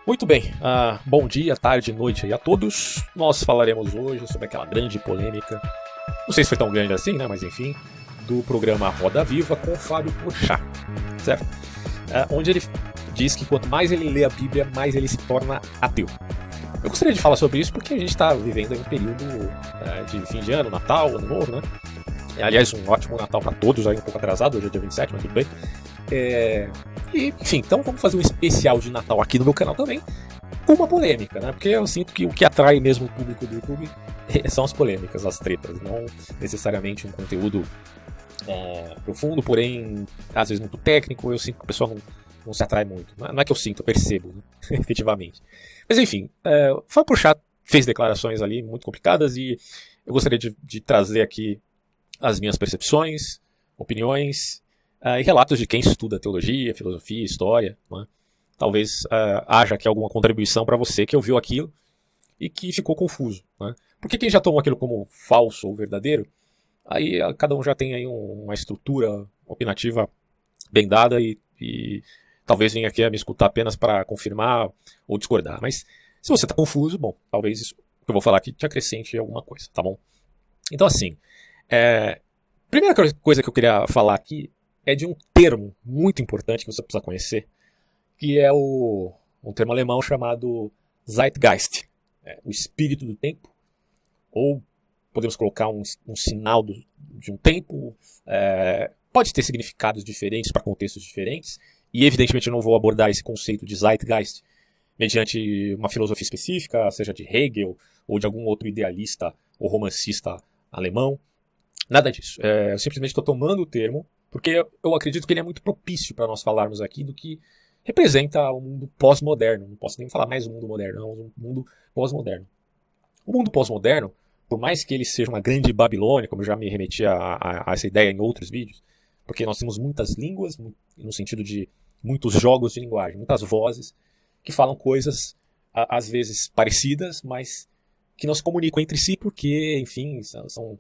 Muito bem, bom dia, tarde, noite aí a todos. Nós falaremos hoje sobre aquela grande polêmica, não sei se foi tão grande assim, né, mas enfim, do programa Roda Viva com o Fábio Porchat, certo? Onde ele diz que quanto mais ele lê a Bíblia, mais ele se torna ateu. Eu gostaria de falar sobre isso porque a gente está vivendo aí um período de fim de ano, Natal, Ano Novo, né? Aliás, um ótimo Natal para todos, aí um pouco atrasado, hoje é dia 27, mas tudo bem. E, enfim, então vamos fazer um especial de Natal aqui no meu canal também, com uma polêmica, né? Porque eu sinto que o que atrai mesmo o público do YouTube são as polêmicas, as tretas, não necessariamente um conteúdo profundo, porém, às vezes muito técnico. Eu sinto que o pessoal não se atrai muito. Não é que eu sinto, eu percebo, né? Efetivamente. Mas enfim, o Fábio Porchat fez declarações ali muito complicadas e eu gostaria de trazer aqui as minhas percepções, opiniões e relatos de quem estuda teologia, filosofia, história, né? Talvez haja aqui alguma contribuição para você que ouviu aquilo e que ficou confuso, né? Porque quem já tomou aquilo como falso ou verdadeiro, aí cada um já tem aí uma estrutura opinativa bem dada e talvez venha aqui a me escutar apenas para confirmar ou discordar. Mas se você está confuso, bom, talvez isso que eu vou falar aqui te acrescente alguma coisa, tá bom? Então assim, primeira coisa que eu queria falar aqui é de um termo muito importante que você precisa conhecer, que é um termo alemão chamado Zeitgeist, o espírito do tempo, ou podemos colocar um sinal de um tempo. Pode ter significados diferentes para contextos diferentes, e evidentemente eu não vou abordar esse conceito de Zeitgeist mediante uma filosofia específica, seja de Hegel ou de algum outro idealista ou romancista alemão. Nada disso. Eu simplesmente estou tomando o termo porque eu acredito que ele é muito propício para nós falarmos aqui do que representa o mundo pós-moderno. Não posso nem falar mais do mundo moderno, não, o mundo pós-moderno. O mundo pós-moderno, por mais que ele seja uma grande Babilônia, como eu já me remeti a essa ideia em outros vídeos, porque nós temos muitas línguas, no sentido de muitos jogos de linguagem, muitas vozes que falam coisas, às vezes parecidas, mas que não se comunicam entre si porque, enfim, são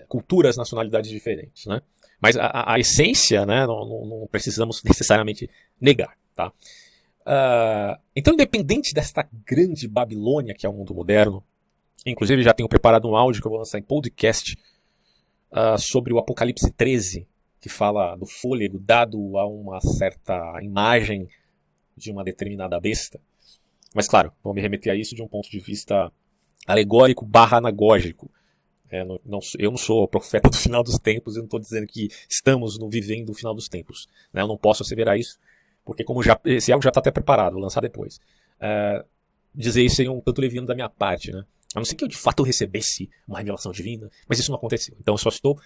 culturas, nacionalidades diferentes, né? Mas a essência, né, não precisamos necessariamente negar, tá? Então, independente desta grande Babilônia que é o mundo moderno, inclusive já tenho preparado um áudio que eu vou lançar em podcast sobre o Apocalipse 13, que fala do fôlego dado a uma certa imagem de uma determinada besta. Mas claro, vou me remeter a isso de um ponto de vista alegórico / anagógico. Eu não sou profeta do final dos tempos, eu não estou dizendo que estamos vivendo o final dos tempos, né? Eu não posso asseverar isso, porque como esse áudio já está até preparado, vou lançar depois. Dizer isso seria um tanto leviano da minha parte, né? A não ser que eu de fato recebesse uma revelação divina, mas isso não aconteceu. Então eu só estou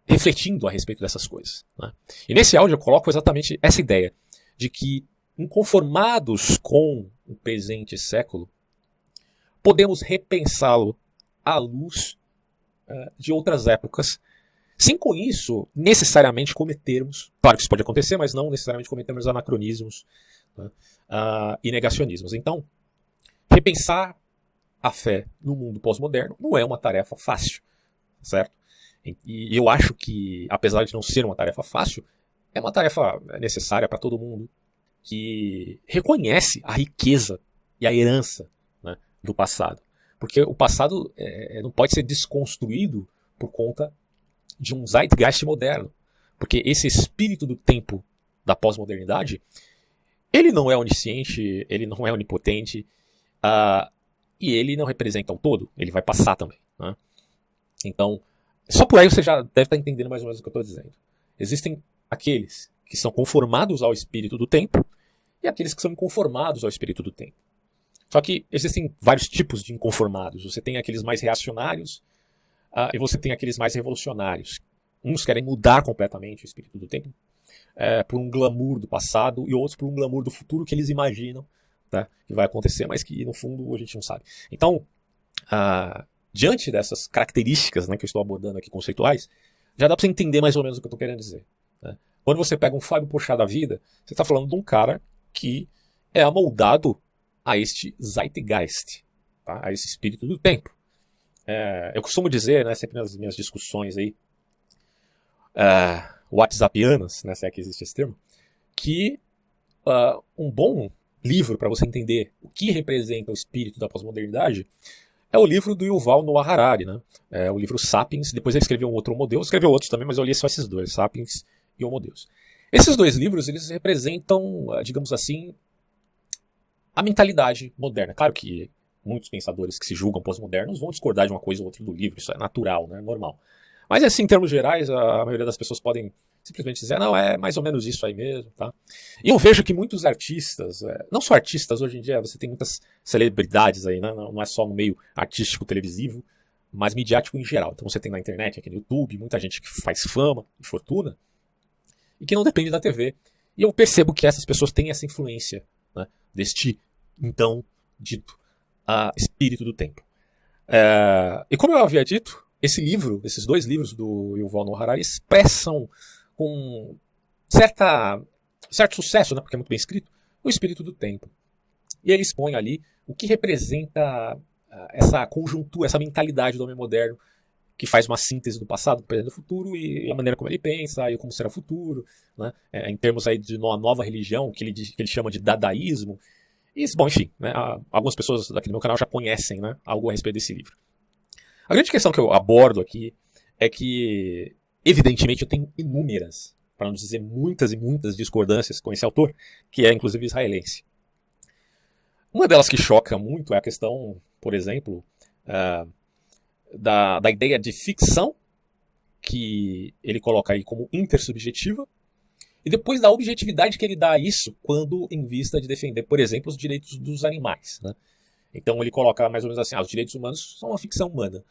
refletindo a respeito dessas coisas, né? E nesse áudio eu coloco exatamente essa ideia de que, inconformados com o presente século, podemos repensá-lo à luz de outras épocas, sem com isso necessariamente cometermos, claro que isso pode acontecer, mas não necessariamente cometermos anacronismos, né, e negacionismos. Então, repensar a fé no mundo pós-moderno não é uma tarefa fácil, certo? E eu acho que, apesar de não ser uma tarefa fácil, é uma tarefa necessária para todo mundo que reconhece a riqueza e a herança, né, do passado. Porque o passado não pode ser desconstruído por conta de um zeitgeist moderno. Porque esse espírito do tempo da pós-modernidade, ele não é onisciente, ele não é onipotente, e ele não representa o todo, ele vai passar também, né? Então, só por aí você já deve estar entendendo mais ou menos o que eu estou dizendo. Existem aqueles que são conformados ao espírito do tempo e aqueles que são inconformados ao espírito do tempo. Só que existem vários tipos de inconformados. Você tem aqueles mais reacionários e você tem aqueles mais revolucionários. Uns querem mudar completamente o espírito do tempo por um glamour do passado e outros por um glamour do futuro que eles imaginam, tá, que vai acontecer, mas que no fundo a gente não sabe. Então, diante dessas características, né, que eu estou abordando aqui conceituais, já dá para você entender mais ou menos o que eu estou querendo dizer, né? Quando você pega um Fábio Porchat da vida, você está falando de um cara que é amoldado a este Zeitgeist, tá? A esse espírito do tempo. Eu costumo dizer, né, sempre nas minhas discussões aí, whatsappianas, né, se é que existe esse termo, que um bom livro para você entender o que representa o espírito da pós-modernidade é o livro do Yuval Noah Harari, né? É o livro Sapiens. Depois ele escreveu um outro Homo Deus, escreveu outros também, mas eu li só esses dois, Sapiens e Homo Deus. Esses dois livros, eles representam, digamos assim, a mentalidade moderna. Claro que muitos pensadores que se julgam pós-modernos vão discordar de uma coisa ou outra do livro, isso é natural, né? Normal. Mas assim, em termos gerais, a maioria das pessoas podem simplesmente dizer, não, é mais ou menos isso aí mesmo, tá? E eu vejo que muitos artistas, não só artistas, hoje em dia você tem muitas celebridades aí, né? Não é só no meio artístico, televisivo, mas midiático em geral. Então você tem na internet, aqui no YouTube, muita gente que faz fama e fortuna e que não depende da TV. E eu percebo que essas pessoas têm essa influência, né, deste, então, dito, espírito do tempo. E como eu havia dito, esses dois livros do Yuval Noah Harari expressam com certo sucesso, né, porque é muito bem escrito, o espírito do tempo. E ele expõe ali o que representa essa conjuntura, essa mentalidade do homem moderno, que faz uma síntese do passado, do presente e do futuro, e a maneira como ele pensa, e como será o futuro, né, em termos aí de uma nova religião, que ele chama de dadaísmo. E, bom, enfim, né, algumas pessoas daqui do meu canal já conhecem, né, algo a respeito desse livro. A grande questão que eu abordo aqui é que, evidentemente, eu tenho inúmeras, para não dizer muitas e muitas discordâncias com esse autor, que é inclusive israelense. Uma delas que choca muito é a questão, por exemplo, da ideia de ficção, que ele coloca aí como intersubjetiva, e depois da objetividade que ele dá a isso quando em vista de defender, por exemplo, os direitos dos animais, né? Então ele coloca mais ou menos assim, os direitos humanos são uma ficção humana.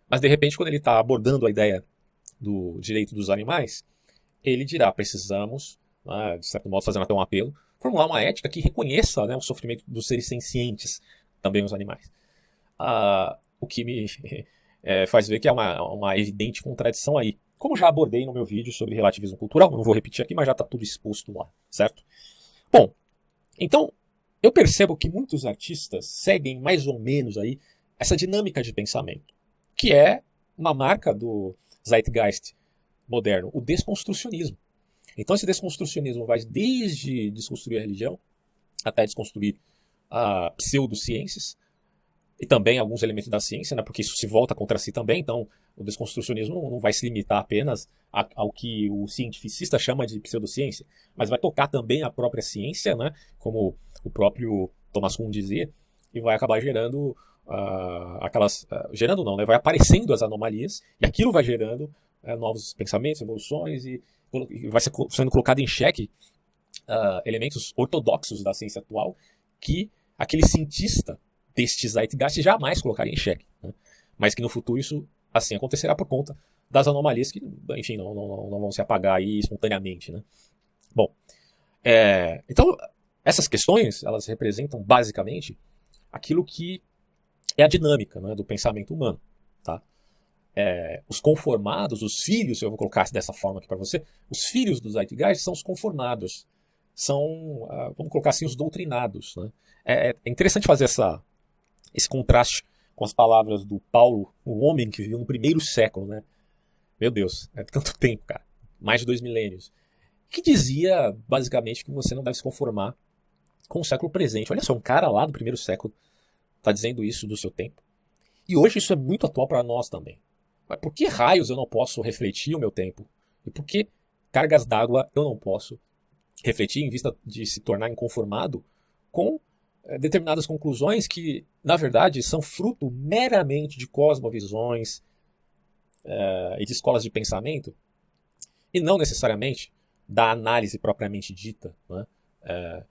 Mas de repente, quando ele está abordando a ideia do direito dos animais, ele dirá, precisamos, de certo modo fazendo até um apelo, formular uma ética que reconheça, né, o sofrimento dos seres sencientes, também os animais. O que me faz ver que há uma evidente contradição aí. Como já abordei no meu vídeo sobre relativismo cultural, não vou repetir aqui, mas já está tudo exposto lá, certo? Bom, então eu percebo que muitos artistas seguem mais ou menos aí essa dinâmica de pensamento, que é uma marca do Zeitgeist moderno, o desconstrucionismo. Então esse desconstrucionismo vai desde desconstruir a religião até desconstruir pseudociências, e também alguns elementos da ciência, né, porque isso se volta contra si também. Então o desconstrucionismo não vai se limitar apenas ao que o cientificista chama de pseudociência, mas vai tocar também a própria ciência, né, como o próprio Thomas Kuhn dizia, e vai acabar gerando gerando não, né, vai aparecendo as anomalias, e aquilo vai gerando novos pensamentos, evoluções, e vai sendo colocado em xeque elementos ortodoxos da ciência atual que aquele cientista deste Zeitgeist jamais colocaria em xeque, né? Mas que no futuro isso assim acontecerá por conta das anomalias que, enfim, não vão se apagar aí espontaneamente, né? Bom, então essas questões, elas representam basicamente aquilo que é a dinâmica, né, do pensamento humano, tá? Os conformados, os filhos, eu vou colocar dessa forma aqui para você, os filhos do Zeitgeist são os conformados, são, vamos colocar assim, os doutrinados, né? É interessante fazer esse contraste com as palavras do Paulo, o homem que viveu no primeiro século, né? Meu Deus, é tanto tempo, cara, mais de 2 milênios, que dizia basicamente que você não deve se conformar com o século presente. Olha só, um cara lá do primeiro século está dizendo isso do seu tempo. E hoje isso é muito atual para nós também. Mas por que raios eu não posso refletir o meu tempo? E por que cargas d'água eu não posso refletir em vista de se tornar inconformado com determinadas conclusões que, na verdade, são fruto meramente de cosmovisões e de escolas de pensamento, e não necessariamente da análise propriamente dita, né?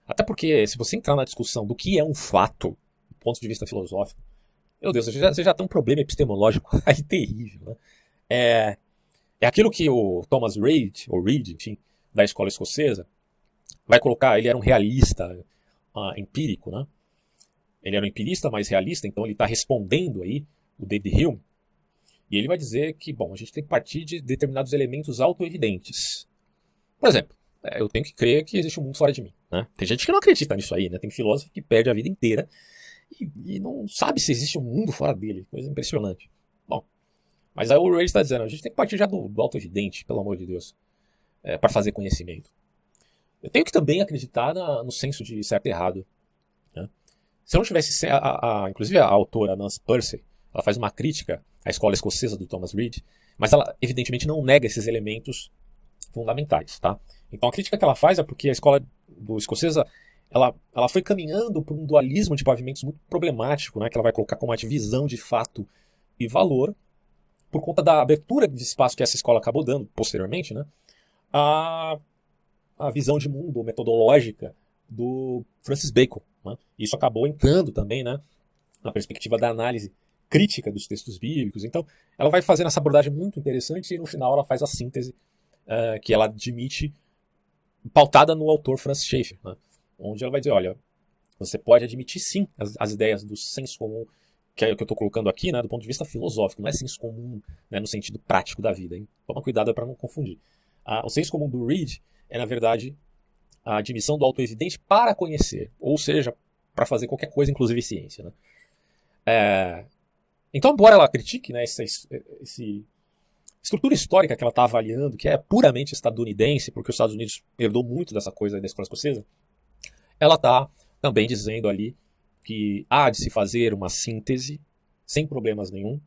Até porque, se você entrar na discussão do que é um fato, do ponto de vista filosófico, meu Deus, você já tem um problema epistemológico aí terrível, né? É aquilo que o Thomas Reid, ou Reid, enfim, da escola escocesa, vai colocar, ele era um realista empírico, né? Ele era um empirista, mas realista, então ele está respondendo aí o David Hume, e ele vai dizer que, bom, a gente tem que partir de determinados elementos autoevidentes. Por exemplo, eu tenho que crer que existe um mundo fora de mim, né? Tem gente que não acredita nisso aí, né? Tem filósofo que perde a vida inteira e não sabe se existe um mundo fora dele, coisa impressionante. Bom, mas aí o Ray está dizendo, a gente tem que partir já do autoevidente, pelo amor de Deus, para fazer conhecimento. eu tenho que também acreditar no senso de certo e errado. Né? Se eu não tivesse... inclusive a autora Nancy Pearcey, ela faz uma crítica à escola escocesa do Thomas Reid, mas ela evidentemente não nega esses elementos fundamentais. Tá? Então a crítica que ela faz é porque a escola escocesa ela foi caminhando por um dualismo de pavimentos muito problemático, né, que ela vai colocar como uma divisão de fato e valor, por conta da abertura de espaço que essa escola acabou dando posteriormente, né, a visão de mundo metodológica do Francis Bacon. Né? Isso acabou entrando também, né, na perspectiva da análise crítica dos textos bíblicos. Então, ela vai fazendo essa abordagem muito interessante e no final ela faz a síntese que ela admite, pautada no autor Francis Schaeffer, né? Onde ela vai dizer, olha, você pode admitir sim as ideias do senso comum, que é o que eu estou colocando aqui, né, do ponto de vista filosófico, não é senso comum, né, no sentido prático da vida. Hein? Toma cuidado para não confundir. O senso comum do Reid é, na verdade, a admissão do auto-evidente para conhecer, ou seja, para fazer qualquer coisa, inclusive ciência. Né? Então, embora ela critique, né, essa estrutura histórica que ela está avaliando, que é puramente estadunidense, porque os Estados Unidos herdou muito dessa coisa da escola escocesa, ela está também dizendo ali que há de se fazer uma síntese, sem problemas nenhum,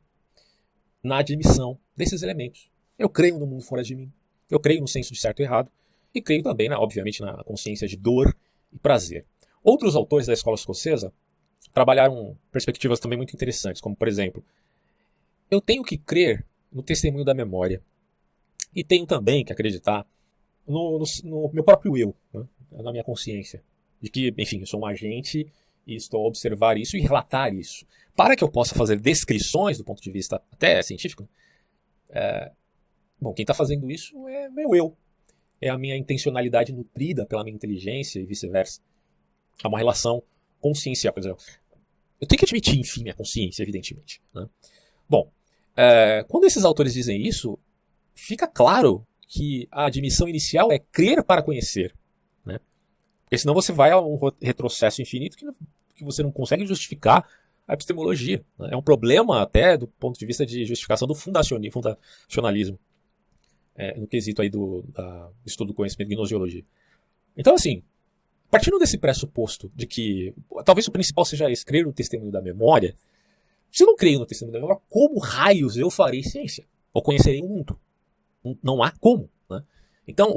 na admissão desses elementos. Eu creio no mundo fora de mim, eu creio no senso de certo e errado, e creio também, obviamente, na consciência de dor e prazer. Outros autores da escola escocesa trabalharam perspectivas também muito interessantes, como, por exemplo, eu tenho que crer no testemunho da memória, e tenho também que acreditar no meu próprio eu, né? Na minha consciência. De que, enfim, eu sou um agente e estou a observar isso e relatar isso. Para que eu possa fazer descrições do ponto de vista até científico, bom, quem está fazendo isso é meu eu. É a minha intencionalidade nutrida pela minha inteligência e vice-versa. Há uma relação consciencial. Quer dizer, eu tenho que admitir, enfim, minha consciência, evidentemente. Né? Bom, quando esses autores dizem isso, fica claro que a admissão inicial é crer para conhecer. Né? Porque senão você vai a um retrocesso infinito que você não consegue justificar a epistemologia. Né? É um problema até do ponto de vista de justificação do fundacionalismo. No quesito aí do estudo do conhecimento de gnoseologia. Então, assim, partindo desse pressuposto de que talvez o principal seja esse, crer no testemunho da memória, se eu não creio no testemunho da memória, como raios eu farei ciência? Ou conhecerei o mundo? Não há como. Né? Então,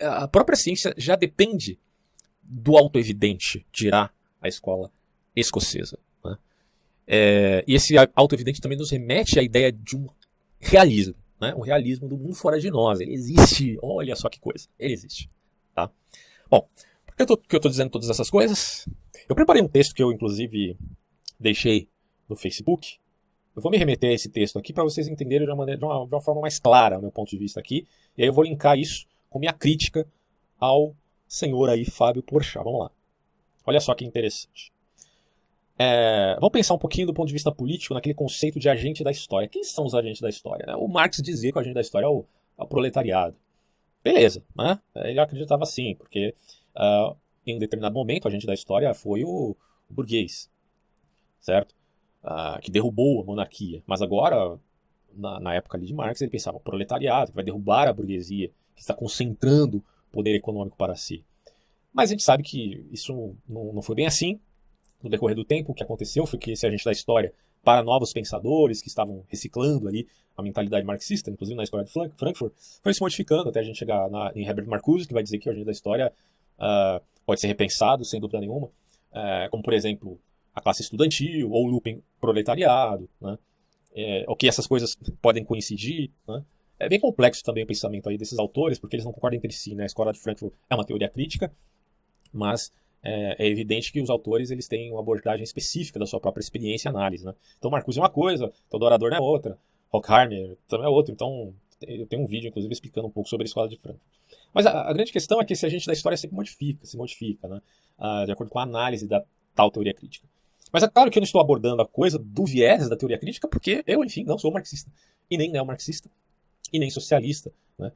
a própria ciência já depende do auto-evidente, dirá a escola escocesa. Né? E esse auto-evidente também nos remete à ideia de um realismo. Né? O realismo do mundo fora de nós. Ele existe. Olha só que coisa. Ele existe. Tá? Bom, por que eu estou dizendo todas essas coisas? Eu preparei um texto que eu, inclusive, deixei no Facebook. Eu vou me remeter a esse texto aqui para vocês entenderem de uma forma mais clara o meu ponto de vista aqui. E aí eu vou linkar isso com minha crítica ao senhor aí, Fábio Porchat. Vamos lá. Olha só que interessante. Vamos pensar um pouquinho do ponto de vista político naquele conceito de agente da história. Quem são os agentes da história? Né? O Marx dizia que o agente da história é o proletariado. Beleza, né? Ele acreditava assim, porque em um determinado momento o agente da história foi o burguês, certo? Que derrubou a monarquia. Mas agora, na época ali de Marx, ele pensava o proletariado, que vai derrubar a burguesia, que está concentrando poder econômico para si. Mas a gente sabe que isso não foi bem assim. No decorrer do tempo, o que aconteceu foi que esse agente da história, para novos pensadores que estavam reciclando ali a mentalidade marxista, inclusive na escola de Frankfurt, foi se modificando até a gente chegar em Herbert Marcuse, que vai dizer que o agente da história pode ser repensado, sem dúvida nenhuma, como, por exemplo, a classe estudantil ou o looping proletariado, né? Ou que essas coisas podem coincidir. Né? É bem complexo também o pensamento aí desses autores, porque eles não concordam entre si. Né? A escola de Frankfurt é uma teoria crítica, mas é evidente que os autores eles têm uma abordagem específica da sua própria experiência e análise. Né? Então Marcuse é uma coisa, Theodor Adorno é outra, Horkheimer também é outra. Então eu tenho um vídeo, inclusive, explicando um pouco sobre a escola de Frankfurt. Mas a grande questão é que esse agente da história sempre se modifica, né? De acordo com a análise da tal teoria crítica. Mas é claro que eu não estou abordando a coisa do viés da teoria crítica, porque eu, enfim, não sou marxista, e nem neomarxista, e nem socialista, né?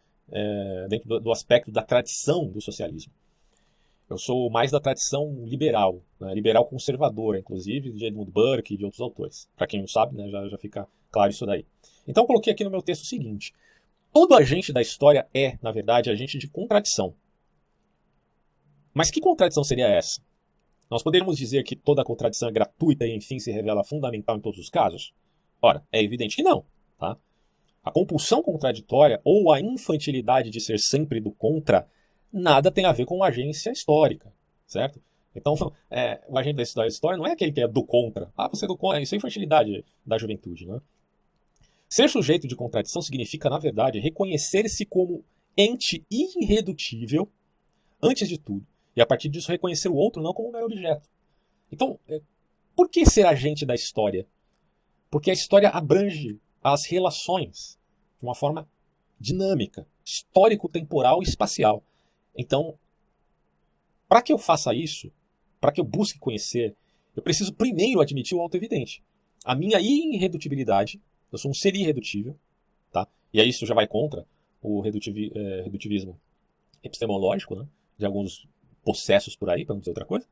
Dentro do aspecto da tradição do socialismo. Eu sou mais da tradição liberal, né? Liberal conservadora, inclusive, de Edmund Burke e de outros autores. Para quem não sabe, né, já fica claro isso daí. Então eu coloquei aqui no meu texto o seguinte: todo agente da história é, na verdade, agente de contradição. Mas que contradição seria essa? Nós poderíamos dizer que toda contradição é gratuita e, enfim, se revela fundamental em todos os casos? Ora, é evidente que não. Tá? A compulsão contraditória ou a infantilidade de ser sempre do contra nada tem a ver com agência histórica, certo? Então, o agente da história não é aquele que é do contra. Ah, você é do contra. Isso é infantilidade da juventude, né? Ser sujeito de contradição significa, na verdade, reconhecer-se como ente irredutível, antes de tudo, e a partir disso reconhecer o outro não como um mero objeto. Então, por que ser agente da história? Porque a história abrange as relações de uma forma dinâmica, histórico-temporal e espacial. Então, para que eu faça isso, para que eu busque conhecer, eu preciso primeiro admitir o auto-evidente. A minha irredutibilidade, eu sou um ser irredutível, tá? E aí isso já vai contra o redutivismo epistemológico, né? De alguns processos por aí, para não dizer outra coisa.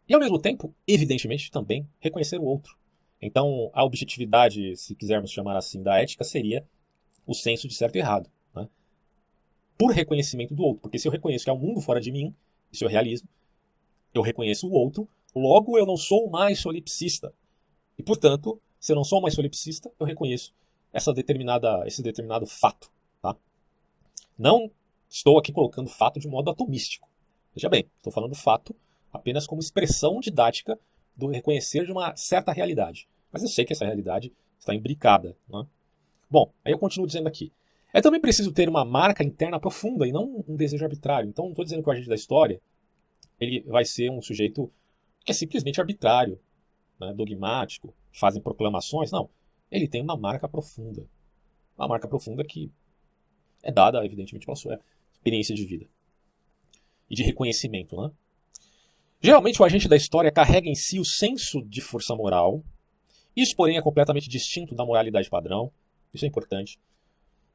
E ao mesmo tempo, evidentemente, também reconhecer o outro. Então, a objetividade, se quisermos chamar assim, da ética, seria o senso de certo e errado, né? Por reconhecimento do outro. Porque se eu reconheço que há um mundo fora de mim, isso é o realismo, eu reconheço o outro, logo eu não sou mais solipsista. E, portanto, se eu não sou mais solipsista, eu reconheço esse determinado fato. Tá? Não estou aqui colocando fato de modo atomístico. Veja bem, estou falando fato apenas como expressão didática do reconhecer de uma certa realidade. Mas eu sei que essa realidade está imbricada. Né? Bom, aí eu continuo dizendo aqui. É também preciso ter uma marca interna profunda e não um desejo arbitrário. Então não estou dizendo que o agente da história ele vai ser um sujeito que é simplesmente arbitrário, né, dogmático, fazem proclamações. Não, ele tem uma marca profunda. Uma marca profunda que é dada, evidentemente, pela sua experiência de vida e de reconhecimento. Né? Geralmente o agente da história carrega em si o senso de força moral. Isso, porém, é completamente distinto da moralidade padrão. Isso é importante.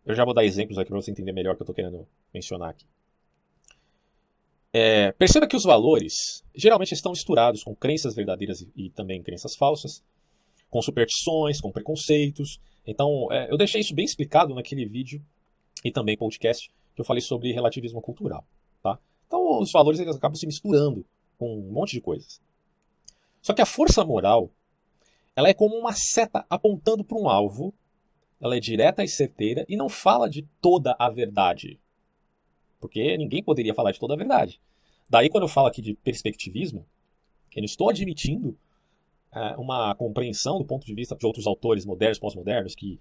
Eu já vou dar exemplos aqui para você entender melhor o que eu estou querendo mencionar aqui. Perceba que os valores geralmente estão misturados com crenças verdadeiras e também crenças falsas, com superstições, com preconceitos. Então, eu deixei isso bem explicado naquele vídeo e também podcast que eu falei sobre relativismo cultural. Tá? Então, os valores eles acabam se misturando com um monte de coisas. Só que a força moral ela é como uma seta apontando para um alvo. Ela é direta e certeira e não fala de toda a verdade. Porque ninguém poderia falar de toda a verdade. Daí, quando eu falo aqui de perspectivismo, eu não estou admitindo uma compreensão do ponto de vista de outros autores modernos, pós-modernos, que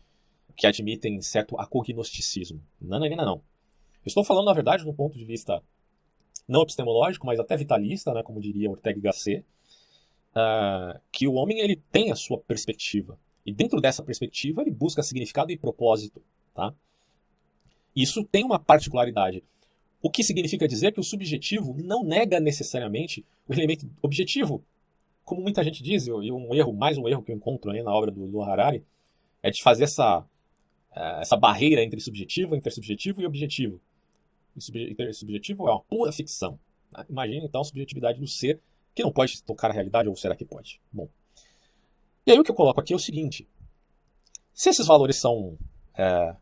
admitem certo acognosticismo. Não. Eu estou falando, na verdade, de um ponto de vista não epistemológico, mas até vitalista, né, como diria Ortega y Gasset, que o homem ele tem a sua perspectiva. E dentro dessa perspectiva, ele busca significado e propósito. Tá? Isso tem uma particularidade. O que significa dizer que o subjetivo não nega necessariamente o elemento objetivo. Como muita gente diz, e mais um erro que eu encontro aí na obra do Harari, é de fazer essa barreira entre subjetivo, intersubjetivo e objetivo. Intersubjetivo é uma pura ficção. Imagina então a subjetividade do ser, que não pode tocar a realidade, ou será que pode? Bom. E aí o que eu coloco aqui é o seguinte. Se esses valores são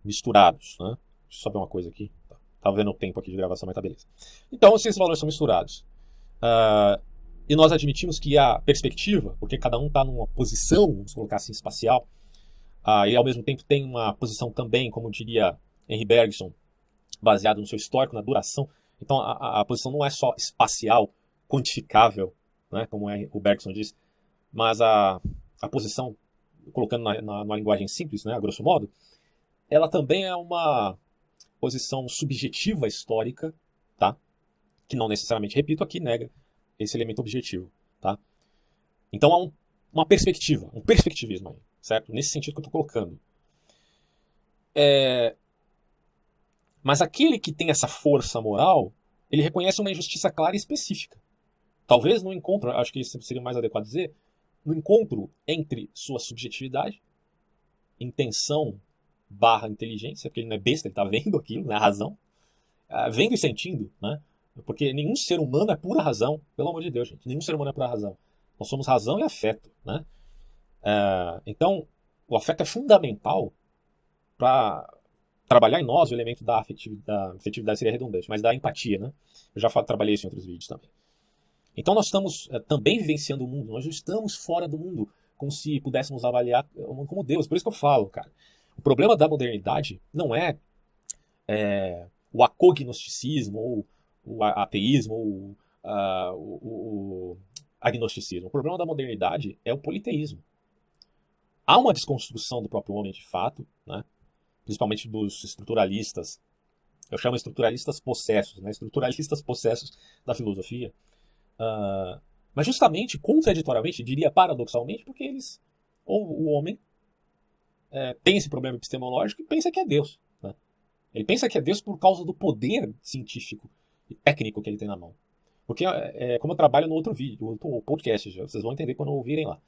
misturados, né? Deixa eu só ver uma coisa aqui. Estava vendo o tempo aqui de gravação, mas tá beleza. Então, se esses valores são misturados, e nós admitimos que a perspectiva, porque cada um está numa posição, vamos colocar assim, espacial, e ao mesmo tempo tem uma posição também, como diria Henry Bergson, baseado no seu histórico, na duração. Então, a posição não é só espacial, quantificável, né, como o Bergson diz, mas a posição, colocando na linguagem simples, né, a grosso modo, ela também é uma posição subjetiva histórica, tá? Que não necessariamente, repito aqui, nega esse elemento objetivo. Tá? Então há uma perspectiva, um perspectivismo aí, certo? Nesse sentido que eu estou colocando. Mas aquele que tem essa força moral, ele reconhece uma injustiça clara e específica. Talvez no encontro, acho que isso seria mais adequado dizer, no encontro entre sua subjetividade, intenção / inteligência, porque ele não é besta, ele está vendo aquilo, não é razão, vendo e sentindo, né? Porque nenhum ser humano é pura razão, pelo amor de Deus, gente, nenhum ser humano é pura razão. Nós somos razão e afeto, né? Então, o afeto é fundamental para trabalhar em nós o elemento da afetividade seria redundante, mas da empatia, né? Eu já trabalhei isso em outros vídeos também. Então nós estamos também vivenciando o mundo, nós não estamos fora do mundo, como se pudéssemos avaliar o mundo como Deus. Por isso que eu falo, cara. O problema da modernidade não é o acognosticismo, ou o ateísmo, ou o agnosticismo. O problema da modernidade é o politeísmo. Há uma desconstrução do próprio homem de fato, né? Principalmente dos estruturalistas. Eu chamo estruturalistas possessos, né? Estruturalistas possessos da filosofia. Mas justamente, contraditoriamente, diria paradoxalmente, porque eles, ou o homem, tem esse problema epistemológico e pensa que é Deus. Né? Ele pensa que é Deus por causa do poder científico e técnico que ele tem na mão. Porque, como eu trabalho no outro vídeo, outro podcast, vocês vão entender quando ouvirem lá.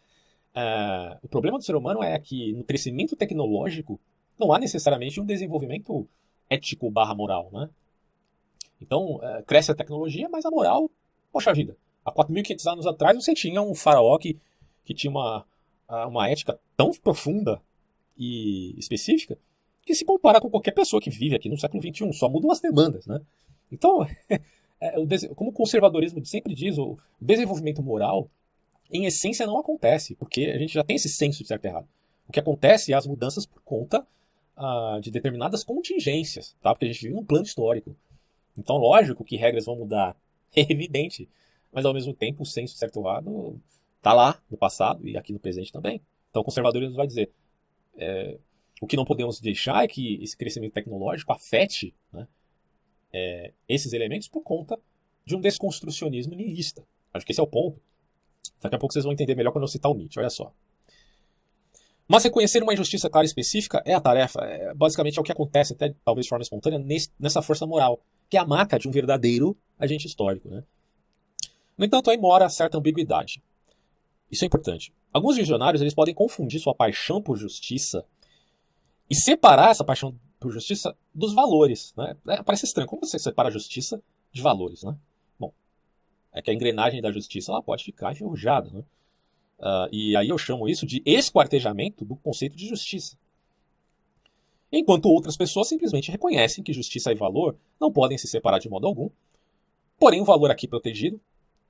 O problema do ser humano é que no crescimento tecnológico não há necessariamente um desenvolvimento ético/moral. Né? Então, cresce a tecnologia, mas a moral, poxa vida. Há 4.500 anos atrás você tinha um faraó que tinha uma ética tão profunda e específica que se compara com qualquer pessoa que vive aqui no século XXI, só mudam as demandas. Né? Então, como o conservadorismo sempre diz, o desenvolvimento moral, em essência, não acontece, porque a gente já tem esse senso de certo e errado. O que acontece é as mudanças por conta de determinadas contingências, tá? Porque a gente vive num plano histórico. Então, lógico que regras vão mudar, é evidente, mas ao mesmo tempo o senso de certo e errado está lá no passado e aqui no presente também. Então, o conservadorismo vai dizer o que não podemos deixar é que esse crescimento tecnológico afete, né, esses elementos por conta de um desconstrucionismo niilista. Acho que esse é o ponto. Daqui a pouco vocês vão entender melhor quando eu citar o Nietzsche, olha só. Mas reconhecer uma injustiça clara e específica é a tarefa, basicamente é o que acontece, até talvez de forma espontânea, nessa força moral, que é a marca de um verdadeiro agente histórico. Né? No entanto, aí mora certa ambiguidade. Isso é importante. Alguns visionários eles podem confundir sua paixão por justiça e separar essa paixão por justiça dos valores. Né? Parece estranho. Como você separa a justiça de valores? Né? Bom, é que a engrenagem da justiça ela pode ficar enferrujada. Né? E aí eu chamo isso de esquartejamento do conceito de justiça. Enquanto outras pessoas simplesmente reconhecem que justiça e valor não podem se separar de modo algum. Porém, o valor aqui protegido,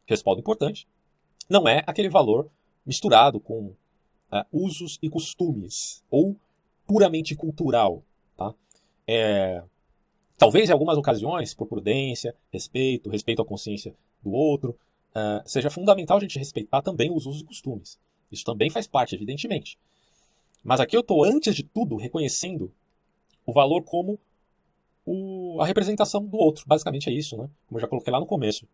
respaldo importante, não é aquele valor misturado com usos e costumes, ou puramente cultural. Tá? Talvez em algumas ocasiões, por prudência, respeito à consciência do outro, seja fundamental a gente respeitar também os usos e costumes. Isso também faz parte, evidentemente. Mas aqui eu estou, antes de tudo, reconhecendo o valor como a representação do outro. Basicamente é isso, né? Como eu já coloquei lá no começo.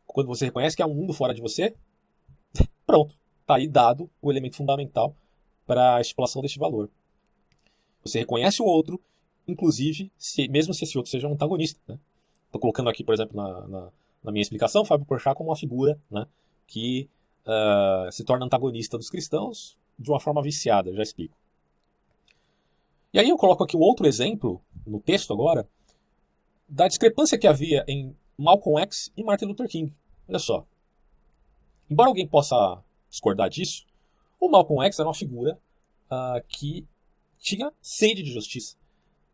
Quando você reconhece que há um mundo fora de você, pronto. Está aí dado o elemento fundamental para a estipulação deste valor. Você reconhece o outro, inclusive, mesmo se esse outro seja um antagonista. Né? Estou colocando aqui, por exemplo, na minha explicação, Fábio Porchat como uma figura, né, que se torna antagonista dos cristãos de uma forma viciada, já explico. E aí eu coloco aqui um outro exemplo, no texto agora, da discrepância que havia em Malcolm X e Martin Luther King. Olha só. Embora alguém possa discordar disso, o Malcolm X era uma figura que tinha sede de justiça,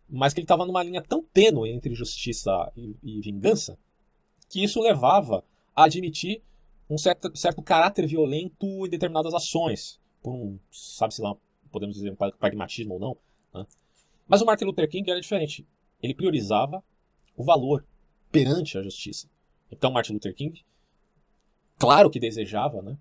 mas que ele estava numa linha tão tênue entre justiça e vingança, que isso levava a admitir um certo caráter violento em determinadas ações, por sabe-se lá, podemos dizer, um pragmatismo ou não. Né? Mas o Martin Luther King era diferente. Ele priorizava o valor perante a justiça. Então Martin Luther King, claro que desejava, né,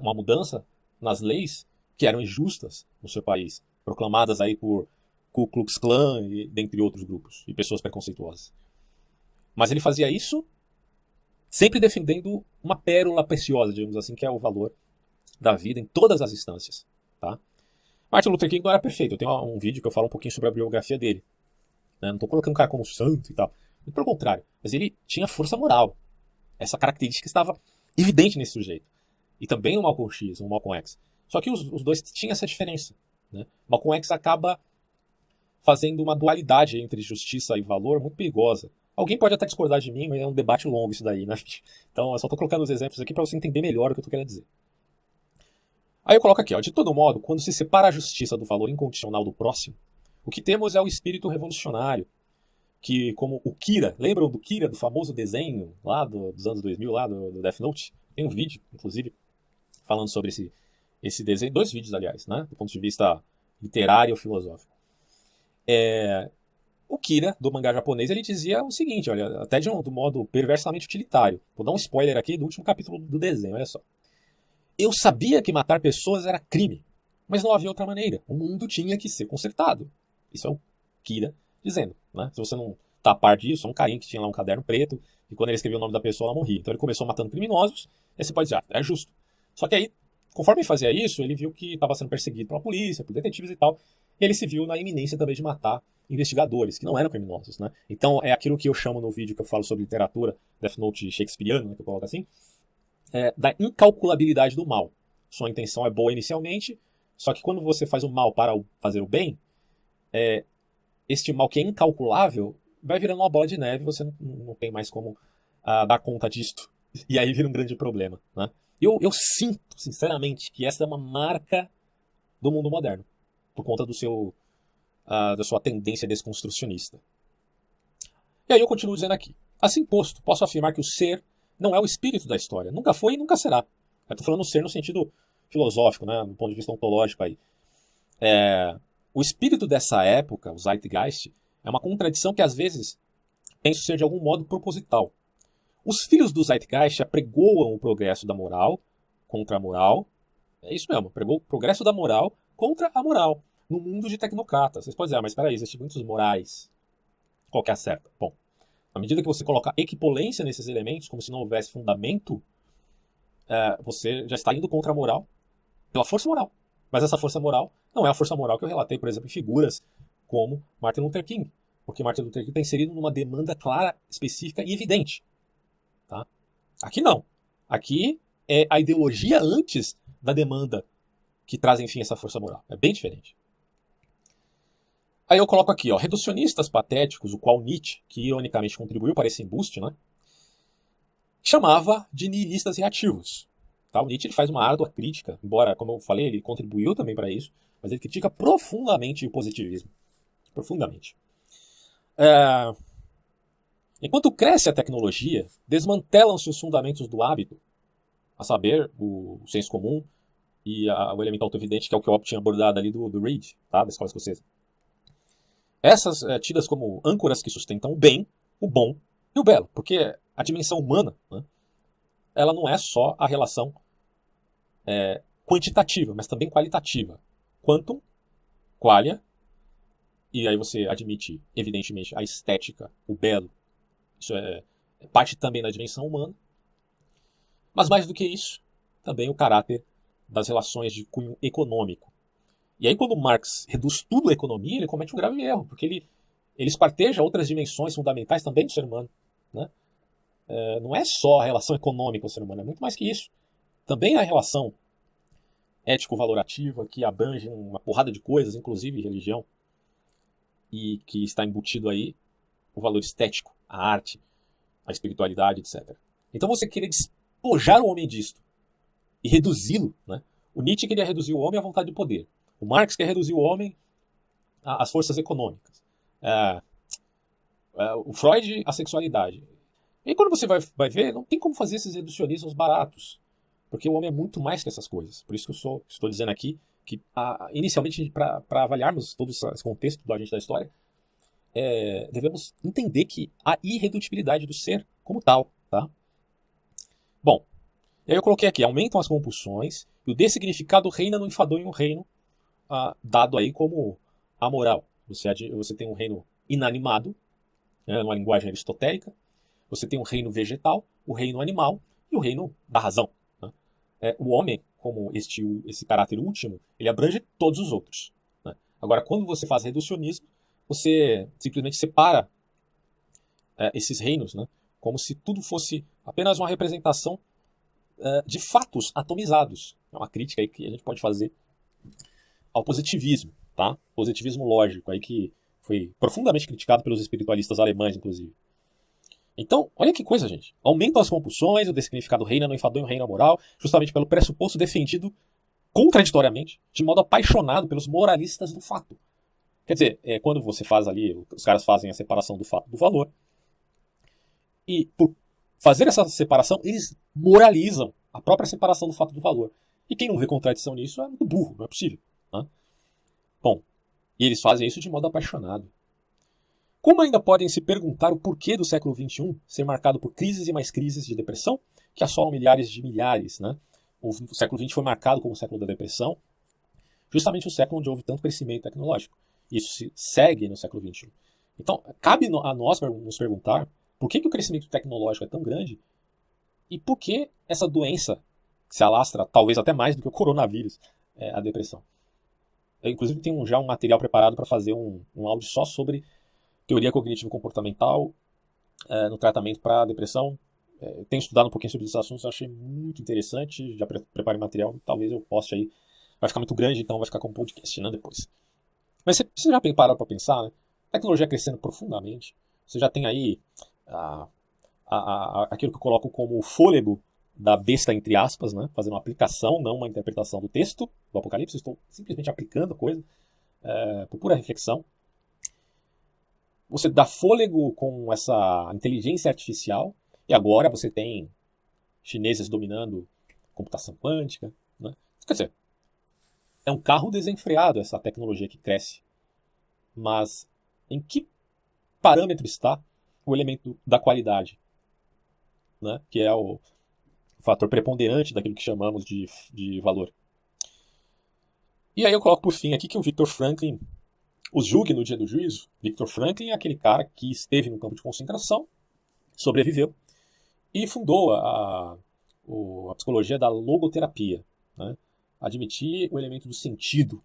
uma mudança nas leis que eram injustas no seu país, proclamadas aí por Ku Klux Klan e dentre outros grupos e pessoas preconceituosas. Mas ele fazia isso sempre defendendo uma pérola preciosa, digamos assim, que é o valor da vida em todas as instâncias. Tá? Martin Luther King não era perfeito. Eu tenho um vídeo que eu falo um pouquinho sobre a biografia dele. Né? Não estou colocando o cara como santo e tal. Pelo contrário. Mas ele tinha força moral. Essa característica estava evidente nesse sujeito. E também no Malcolm X, no Malcolm X. Só que os dois tinham essa diferença. Né? Malcolm X acaba fazendo uma dualidade entre justiça e valor muito perigosa. Alguém pode até discordar de mim, mas é um debate longo isso daí, né? Então eu só estou colocando os exemplos aqui para você entender melhor o que eu estou querendo dizer. Aí eu coloco aqui, ó, de todo modo, quando se separa a justiça do valor incondicional do próximo, o que temos é o espírito revolucionário, que, como o Kira, lembram do Kira, do famoso desenho lá dos anos 2000, lá do Death Note? Tem um vídeo, inclusive, falando sobre esse desenho, 2 vídeos, aliás, né, do ponto de vista literário ou filosófico. O Kira, do mangá japonês, ele dizia o seguinte, olha, até do modo perversamente utilitário. Vou dar um spoiler aqui do último capítulo do desenho, olha só. Eu sabia que matar pessoas era crime, mas não havia outra maneira. O mundo tinha que ser consertado. Isso é o Kira dizendo, né? Se você não tá a par disso, é um carinha que tinha lá um caderno preto, e quando ele escrevia o nome da pessoa, ela morria. Então ele começou matando criminosos, e você pode dizer, é justo. Só que aí, conforme ele fazia isso, ele viu que estava sendo perseguido pela polícia, por detetives e tal, e ele se viu na iminência também de matar investigadores, que não eram criminosos, né? Então é aquilo que eu chamo no vídeo que eu falo sobre literatura, Death Note shakespeariano, né, que eu coloco assim, da incalculabilidade do mal. Sua intenção é boa inicialmente, só que quando você faz o mal para fazer o bem, este mal que é incalculável vai virando uma bola de neve e você não tem mais como dar conta disto. E aí vira um grande problema, né? Eu sinto, sinceramente, que essa é uma marca do mundo moderno, por conta da sua tendência desconstrucionista. E aí eu continuo dizendo aqui. Assim posto, posso afirmar que o ser não é o espírito da história. Nunca foi e nunca será. Eu estou falando ser no sentido filosófico, né, do ponto de vista ontológico aí. O espírito dessa época, o Zeitgeist, é uma contradição que às vezes penso ser de algum modo proposital. Os filhos do Zeitgeist apregoam o progresso da moral contra a moral. É isso mesmo, pregou o progresso da moral contra a moral, no mundo de tecnocratas. Vocês podem dizer, mas espera aí, existem muitos morais. Qual que é a certa? Bom, à medida que você coloca equipolência nesses elementos, como se não houvesse fundamento, você já está indo contra a moral pela força moral. Mas essa força moral não é a força moral que eu relatei, por exemplo, em figuras como Martin Luther King. Porque Martin Luther King está inserido numa demanda clara, específica e evidente. Tá? Aqui não. Aqui é a ideologia antes da demanda que traz, enfim, essa força moral. É bem diferente. Aí eu coloco aqui, ó, reducionistas patéticos, o qual Nietzsche, que ironicamente contribuiu para esse embuste, né, chamava de nihilistas reativos. Tá? O Nietzsche ele faz uma árdua crítica, embora, como eu falei, ele contribuiu também para isso, mas ele critica profundamente o positivismo. Profundamente. Enquanto cresce a tecnologia, desmantelam-se os fundamentos do hábito, a saber, o senso comum e o elemento autoevidente, que é o que eu tinha abordado ali do Reid, tá? Da escola escocesa. Essas tidas como âncoras que sustentam o bem, o bom e o belo, porque a dimensão humana, né, ela não é só a relação quantitativa, mas também qualitativa. Quantum, qualia, e aí você admite, evidentemente, a estética, o belo. Isso é parte também da dimensão humana. Mas mais do que isso, também o caráter das relações de cunho econômico. E aí quando Marx reduz tudo à economia, ele comete um grave erro, porque ele esquarteja outras dimensões fundamentais também do ser humano. Né? Não é só a relação econômica do ser humano, é muito mais que isso. Também a relação ético-valorativa, que abrange uma porrada de coisas, inclusive religião, e que está embutido aí o valor estético, a arte, a espiritualidade, etc. Então você querer despojar o homem disto e reduzi-lo, né? O Nietzsche queria reduzir o homem à vontade de poder. O Marx quer reduzir o homem às forças econômicas. O Freud, a sexualidade. E quando você vai ver, não tem como fazer esses reducionismos baratos. Porque o homem é muito mais que essas coisas. Por isso que eu estou dizendo aqui que, inicialmente, para avaliarmos todo esse contexto do agente da história, devemos entender que há irredutibilidade do ser como tal. Tá? Bom, e aí eu coloquei aqui, aumentam as compulsões e o dessignificado reina no enfadonho reino dado aí como amoral. Você tem um reino inanimado, numa linguagem aristotélica, você tem um reino vegetal, o reino animal e o reino da razão. Né? O homem, como esse caráter último, ele abrange todos os outros. Né? Agora, quando você faz reducionismo, você simplesmente separa esses reinos, né? Como se tudo fosse apenas uma representação de fatos atomizados. É uma crítica aí que a gente pode fazer ao positivismo, tá? Positivismo lógico, aí que foi profundamente criticado pelos espiritualistas alemães, inclusive. Então, olha que coisa, gente. Aumentam as compulsões, o dessignificado reina no enfadonho reina moral, justamente pelo pressuposto defendido contraditoriamente, de modo apaixonado pelos moralistas do fato. Quer dizer, quando você faz ali, os caras fazem a separação do fato do valor, e por fazer essa separação, eles moralizam a própria separação do fato do valor. E quem não vê contradição nisso é muito burro, não é possível. Né? Bom, e eles fazem isso de modo apaixonado. Como ainda podem se perguntar o porquê do século XXI ser marcado por crises e mais crises de depressão que assolam milhares de milhares, né? O século XX foi marcado como o século da depressão, justamente o século onde houve tanto crescimento tecnológico. Isso se segue no século XXI. Então, cabe a nós nos perguntar por que o crescimento tecnológico é tão grande e por que essa doença se alastra, talvez até mais do que o coronavírus, a depressão. Eu, inclusive, tenho já um material preparado para fazer um áudio só sobre teoria cognitivo-comportamental no tratamento para depressão. Tenho estudado um pouquinho sobre esses assuntos, achei muito interessante, já preparei material, talvez eu poste aí. Vai ficar muito grande, então vai ficar com um podcast, né, depois. Mas você já parou para pensar, né? A tecnologia crescendo profundamente. Você já tem aí aquilo que eu coloco como o fôlego da besta, entre aspas, né? Fazendo uma aplicação, não uma interpretação do texto do Apocalipse. Estou simplesmente aplicando a coisa por pura reflexão. Você dá fôlego com essa inteligência artificial e agora você tem chineses dominando computação quântica. Né? Quer dizer, é um carro desenfreado essa tecnologia que cresce. Mas em que parâmetro está o elemento da qualidade? Né? Que é o fator preponderante daquilo que chamamos de valor. E aí eu coloco por fim aqui que o Viktor Frankl os julgue no dia do juízo. Viktor Frankl é aquele cara que esteve no campo de concentração, sobreviveu e fundou a psicologia da logoterapia. Né? Admitir o elemento do sentido,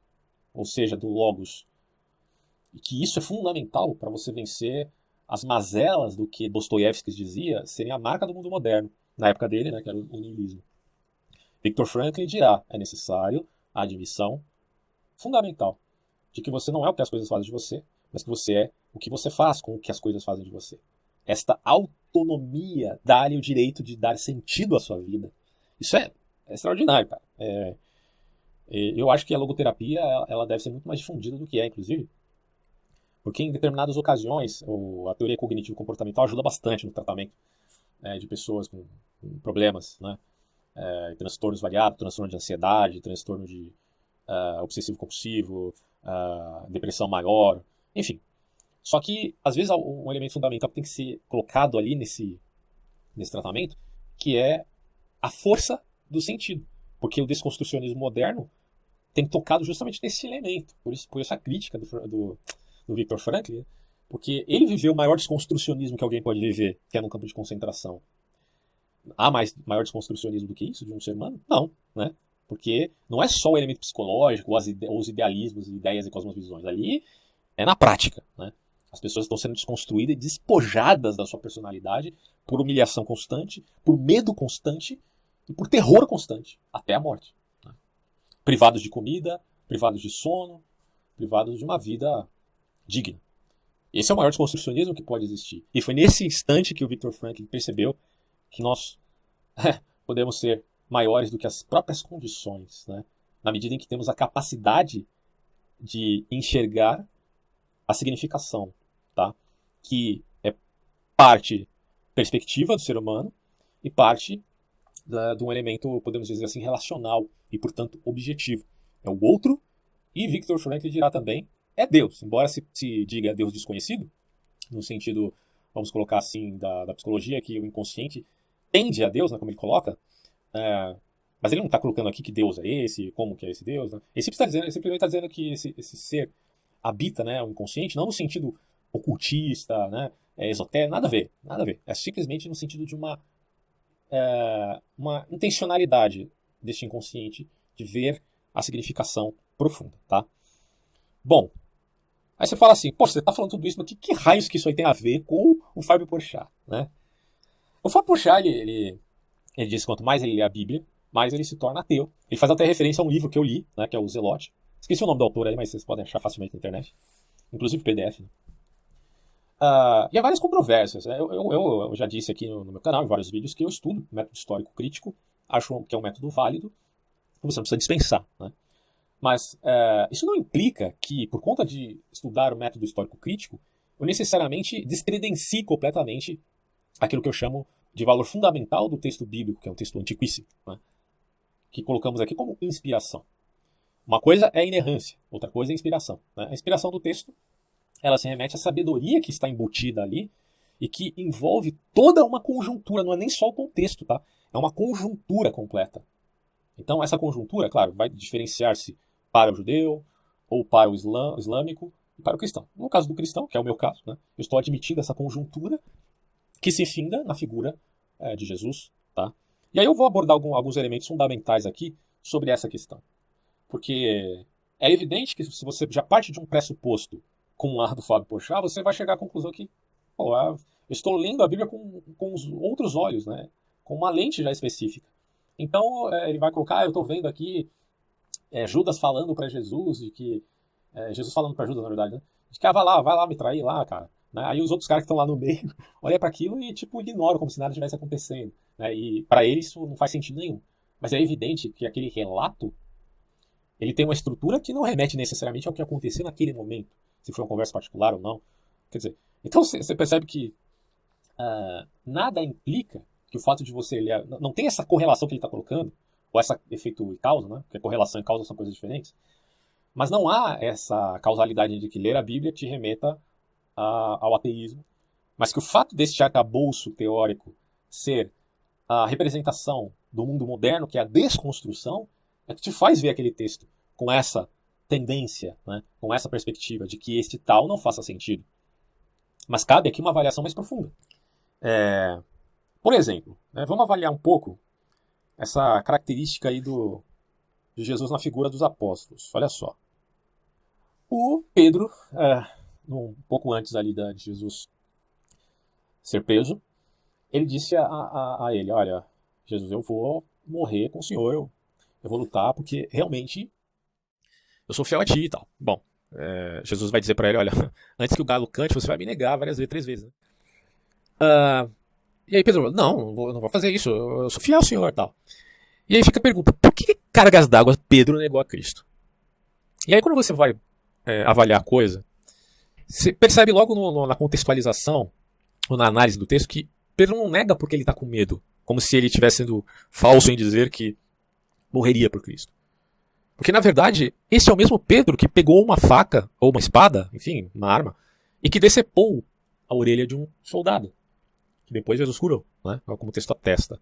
ou seja, do logos. E que isso é fundamental para você vencer as mazelas do que Dostoiévski dizia serem a marca do mundo moderno, na época dele, né, que era o niilismo. Viktor Frankl dirá, é necessário a admissão fundamental de que você não é o que as coisas fazem de você, mas que você é o que você faz com o que as coisas fazem de você. Esta autonomia dá-lhe o direito de dar sentido à sua vida. Isso é extraordinário, cara. Eu acho que a logoterapia ela deve ser muito mais difundida do que inclusive. Porque em determinadas ocasiões, a teoria cognitivo-comportamental ajuda bastante no tratamento de pessoas com problemas, né? Transtornos variados, transtorno de ansiedade, transtorno de obsessivo-compulsivo, depressão maior, enfim. Só que, às vezes, um elemento fundamental que tem que ser colocado ali nesse tratamento, que é a força do sentido. Porque o desconstrucionismo moderno tem tocado justamente nesse elemento. Por isso a crítica do Viktor Frankl, porque ele viveu o maior desconstrucionismo que alguém pode viver, que é no campo de concentração. Há maior desconstrucionismo do que isso de um ser humano? Não, né? Porque não é só o elemento psicológico, os idealismos, ideias e cosmovisões. Ali é na prática, né? As pessoas estão sendo desconstruídas e despojadas da sua personalidade por humilhação constante, por medo constante e por terror constante, até a morte. Né? Privados de comida, privados de sono, privados de uma vida digna. Esse é o maior desconstrucionismo que pode existir. E foi nesse instante que o Viktor Frankl percebeu que nós podemos ser maiores do que as próprias condições, né? Na medida em que temos a capacidade de enxergar a significação, tá? Que é parte perspectiva do ser humano e parte de um elemento, podemos dizer assim, relacional e, portanto, objetivo. É o outro, e Viktor Frankl dirá também, é Deus. Embora se diga Deus desconhecido, no sentido, vamos colocar assim, da psicologia, que o inconsciente tende a Deus, né, como ele coloca, mas ele não está colocando aqui que Deus é esse, como que é esse Deus. Né? Ele simplesmente está dizendo que esse ser habita, né, o inconsciente, não no sentido ocultista, né, esotérico, nada a ver, nada a ver. É simplesmente no sentido de uma intencionalidade deste inconsciente de ver a significação profunda, tá? Bom, aí você fala assim, pô, você está falando tudo isso, mas que raios que isso aí tem a ver com o Fábio Porchat, né? O Fábio Porchat, ele diz que quanto mais ele lê a Bíblia, mais ele se torna ateu. Ele faz até referência a um livro que eu li, né, que é o Zelote. Esqueci o nome do autor aí, mas vocês podem achar facilmente na internet. Inclusive PDF. Né? E há várias controvérsias. Eu já disse aqui no meu canal, em vários vídeos, que eu estudo método histórico crítico. Acho que é um método válido. você não precisa dispensar, né? Mas isso não implica que, por conta de estudar o método histórico crítico, eu necessariamente descredencie completamente aquilo que eu chamo de valor fundamental do texto bíblico, que é um texto antiquíssimo, né? Que colocamos aqui como inspiração. Uma coisa é a inerrância, outra coisa é a inspiração, né? A inspiração do texto, ela se remete à sabedoria que está embutida ali e que envolve toda uma conjuntura, não é nem só o contexto, tá? É uma conjuntura completa. Então essa conjuntura, claro, vai diferenciar-se para o judeu, ou para o islâmico, e para o cristão. No caso do cristão, que é o meu caso, né? Eu estou admitindo essa conjuntura que se finda na figura de Jesus, tá? E aí eu vou abordar alguns elementos fundamentais aqui sobre essa questão. Porque é evidente que se você já parte de um pressuposto com o ar do Fábio Porchat, você vai chegar à conclusão que eu estou lendo a Bíblia com os outros olhos, né? Com uma lente já específica. Então ele vai colocar, eu estou vendo aqui Judas falando para Jesus, de que Jesus falando para Judas, na verdade, né? De que vai lá me trair lá, cara. Né? Aí os outros caras que estão lá no meio olham para aquilo e tipo ignoram como se nada tivesse acontecendo. Né? E para eles isso não faz sentido nenhum. Mas é evidente que aquele relato ele tem uma estrutura que não remete necessariamente ao que aconteceu naquele momento, se foi uma conversa particular ou não. Quer dizer, então você percebe que nada implica que o fato de você ler, não tem essa correlação que ele está colocando, ou esse efeito e causa, né? Porque correlação e causa são coisas diferentes. Mas não há essa causalidade de que ler a Bíblia te remeta ao ateísmo, mas que o fato deste arcabouço teórico ser a representação do mundo moderno, que é a desconstrução, é que te faz ver aquele texto com essa tendência, né? Com essa perspectiva de que este tal não faça sentido. Mas cabe aqui uma avaliação mais profunda. Por exemplo, né, vamos avaliar um pouco essa característica aí de Jesus na figura dos apóstolos. Olha só. O Pedro, um pouco antes ali de Jesus ser preso, ele disse a ele, olha, Jesus, eu vou morrer com o Senhor, eu vou lutar porque realmente eu sou fiel a ti e tal. Bom, Jesus vai dizer para ele, olha, antes que o galo cante, você vai me negar várias vezes, 3 vezes. Né? E aí Pedro, não vou fazer isso, eu sou fiel ao Senhor e tal. E aí fica a pergunta, por que cargas d'água Pedro negou a Cristo? E aí quando você vai avaliar a coisa, você percebe logo na contextualização, ou na análise do texto, que Pedro não nega porque ele está com medo, como se ele estivesse sendo falso em dizer que morreria por Cristo. Porque na verdade, esse é o mesmo Pedro que pegou uma faca, ou uma espada, enfim, uma arma, e que decepou a orelha de um soldado, que depois Jesus curou, né? Como o texto atesta.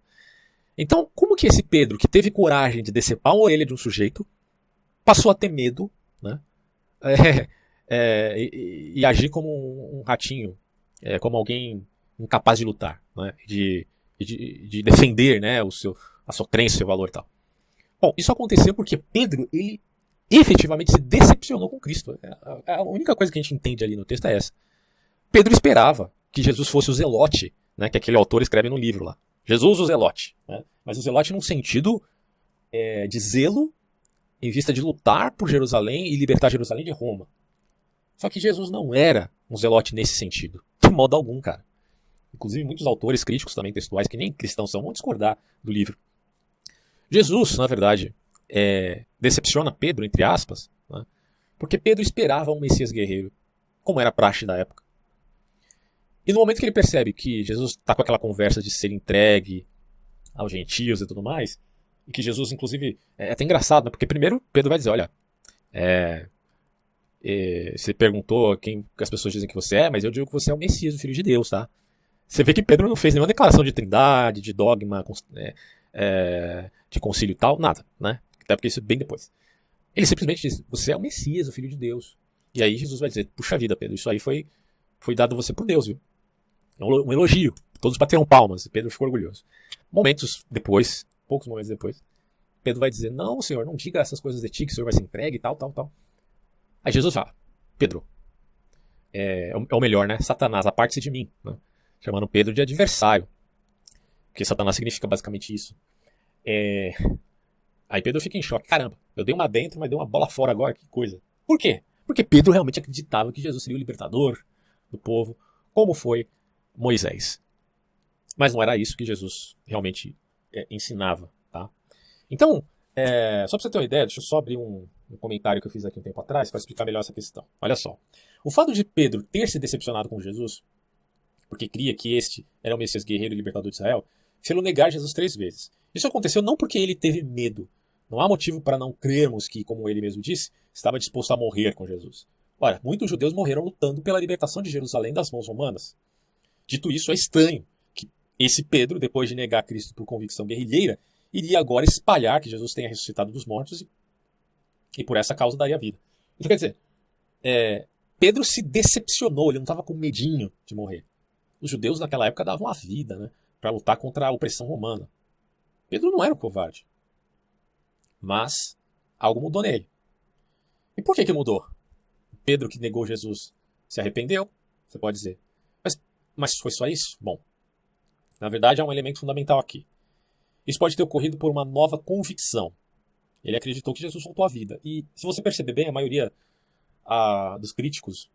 Então, como que esse Pedro, que teve coragem de decepar a orelha de um sujeito, passou a ter medo, né? E agir como um ratinho, como alguém incapaz de lutar, né? de defender, né? a sua crença, o seu valor e tal. Bom, isso aconteceu porque Pedro, ele efetivamente se decepcionou com Cristo. A única coisa que a gente entende ali no texto é essa. Pedro esperava que Jesus fosse o zelote, né? Que aquele autor escreve no livro lá. Jesus o zelote. Né? Mas o zelote num sentido de zelo em vista de lutar por Jerusalém e libertar Jerusalém de Roma. Só que Jesus não era um zelote nesse sentido. De modo algum, cara. Inclusive muitos autores críticos também textuais, que nem cristãos são, vão discordar do livro. Jesus, na verdade, decepciona Pedro, entre aspas, né? Porque Pedro esperava um Messias guerreiro, como era a praxe da época. E no momento que ele percebe que Jesus está com aquela conversa de ser entregue aos gentios e tudo mais, e que Jesus, inclusive, é até engraçado, né? Porque primeiro Pedro vai dizer, olha, você perguntou quem que as pessoas dizem que você é, mas eu digo que você é o Messias, o Filho de Deus, tá? Você vê que Pedro não fez nenhuma declaração de trindade, de dogma, de concílio e tal, nada, né? Até porque isso é bem depois. Ele simplesmente diz, você é o Messias, o Filho de Deus. E aí Jesus vai dizer, puxa vida, Pedro, isso aí foi dado a você por Deus, viu? É um elogio. Todos bateram palmas e Pedro ficou orgulhoso. Poucos momentos depois, Pedro vai dizer, não, Senhor, não diga essas coisas de ti, que o Senhor vai ser entregue e tal. Aí Jesus fala, Pedro, é o melhor, né? Satanás, aparte-se de mim, né? Chamando Pedro de adversário. Porque Satanás significa basicamente isso. Aí Pedro fica em choque. Caramba, eu dei uma dentro, mas dei uma bola fora agora, que coisa. Por quê? Porque Pedro realmente acreditava que Jesus seria o libertador do povo, como foi Moisés. Mas não era isso que Jesus realmente ensinava. Tá? Então, Só para você ter uma ideia, deixa eu só abrir um comentário que eu fiz aqui um tempo atrás para explicar melhor essa questão. Olha só. O fato de Pedro ter se decepcionado com Jesus, porque cria que este era o Messias guerreiro e libertador de Israel, fez-lo negar Jesus 3 vezes. Isso aconteceu não porque ele teve medo. Não há motivo para não crermos que, como ele mesmo disse, estava disposto a morrer com Jesus. Ora, muitos judeus morreram lutando pela libertação de Jerusalém das mãos romanas. Dito isso, é estranho que esse Pedro, depois de negar Cristo por convicção guerrilheira, iria agora espalhar que Jesus tenha ressuscitado dos mortos e por essa causa daria vida. Então quer dizer, Pedro se decepcionou, ele não estava com medinho de morrer. Os judeus naquela época davam a vida, né, para lutar contra a opressão romana. Pedro não era um covarde. Mas algo mudou nele. E por que mudou? Pedro, que negou Jesus, se arrependeu, você pode dizer. Mas foi só isso? Bom, na verdade há um elemento fundamental aqui. Isso pode ter ocorrido por uma nova convicção. Ele acreditou que Jesus voltou à vida. E se você perceber bem, a maioria dos críticos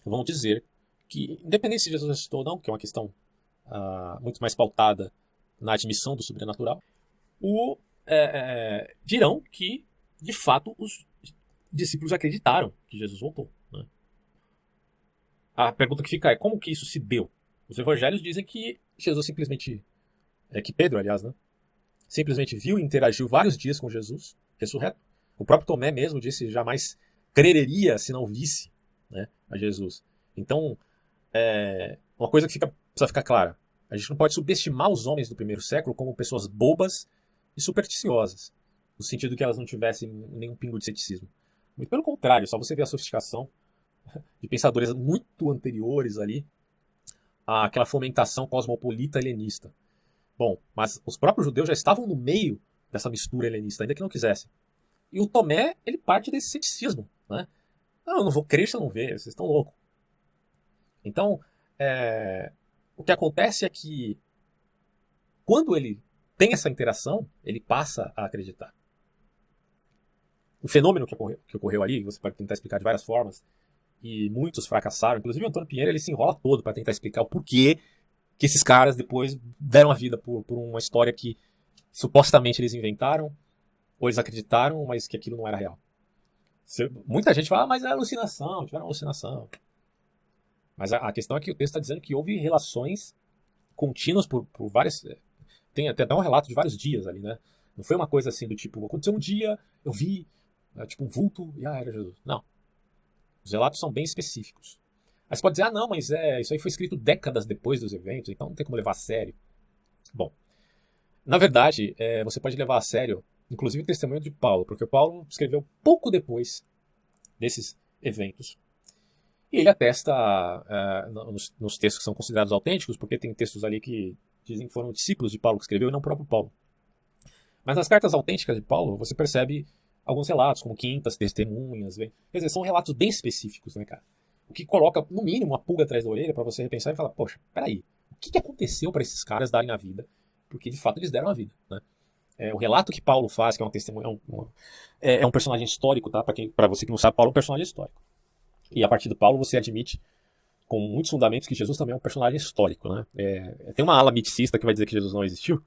vão dizer que, independente se Jesus ressuscitou ou não, que é uma questão muito mais pautada na admissão do sobrenatural, dirão que, de fato, os discípulos acreditaram que Jesus voltou. Né? A pergunta que fica é, como que isso se deu? Os evangelhos dizem que Jesus simplesmente, que Pedro, aliás, né, simplesmente viu e interagiu vários dias com Jesus, ressurreto. O próprio Tomé mesmo disse jamais creria se não visse, né, a Jesus. Então, uma coisa que precisa ficar clara. A gente não pode subestimar os homens do primeiro século como pessoas bobas e supersticiosas, no sentido que elas não tivessem nenhum pingo de ceticismo. Muito pelo contrário, só você ver a sofisticação de pensadores muito anteriores ali àquela fomentação cosmopolita helenista. Bom, mas os próprios judeus já estavam no meio dessa mistura helenista, ainda que não quisessem. E o Tomé, ele parte desse ceticismo. Né? Não, eu não vou crer se eu não ver, vocês estão loucos. Então, o que acontece é que quando ele tem essa interação, ele passa a acreditar. O fenômeno que ocorreu ali, você pode tentar explicar de várias formas, e muitos fracassaram, inclusive o Antônio Pinheiro, ele se enrola todo para tentar explicar o porquê que esses caras depois deram a vida por uma história que supostamente eles inventaram, ou eles acreditaram, mas que aquilo não era real. Muita gente fala, mas é alucinação, tiveram alucinação. Mas a questão é que o texto está dizendo que houve relações contínuas por várias... Tem até um relato de vários dias ali, né? Não foi uma coisa assim do tipo, aconteceu um dia, eu vi, tipo um vulto, e era Jesus. Não. Os relatos são bem específicos. Aí você pode dizer, não, mas isso aí foi escrito décadas depois dos eventos, então não tem como levar a sério. Bom, na verdade, você pode levar a sério, inclusive o testemunho de Paulo, porque o Paulo escreveu pouco depois desses eventos. E ele atesta nos textos que são considerados autênticos, porque tem textos ali que dizem que foram discípulos de Paulo que escreveu e não o próprio Paulo. Mas nas cartas autênticas de Paulo, você percebe alguns relatos, como quintas, testemunhas. Quer dizer, são relatos bem específicos, né, cara? O que coloca, no mínimo, uma pulga atrás da orelha para você repensar e falar, poxa, peraí, o que aconteceu para esses caras darem a vida? Porque, de fato, eles deram a vida, né? O relato que Paulo faz, que é uma testemunha, é um personagem histórico, tá? Para você que não sabe, Paulo é um personagem histórico. E a partir do Paulo você admite, com muitos fundamentos, que Jesus também é um personagem histórico, né? Tem uma ala miticista que vai dizer que Jesus não existiu,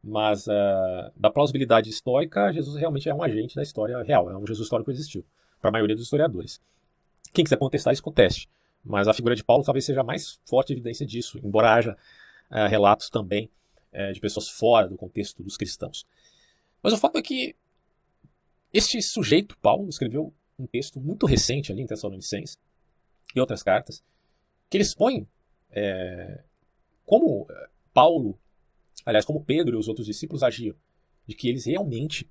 mas da plausibilidade histórica, Jesus realmente é um agente da história real, é um Jesus histórico que existiu, para a maioria dos historiadores. Quem quiser contestar isso, conteste. Mas a figura de Paulo talvez seja a mais forte evidência disso, embora haja relatos também de pessoas fora do contexto dos cristãos. Mas o fato é que este sujeito, Paulo, escreveu um texto muito recente ali em Tessalonicenses e outras cartas, que ele expõe como Paulo, aliás, como Pedro e os outros discípulos agiam, de que eles realmente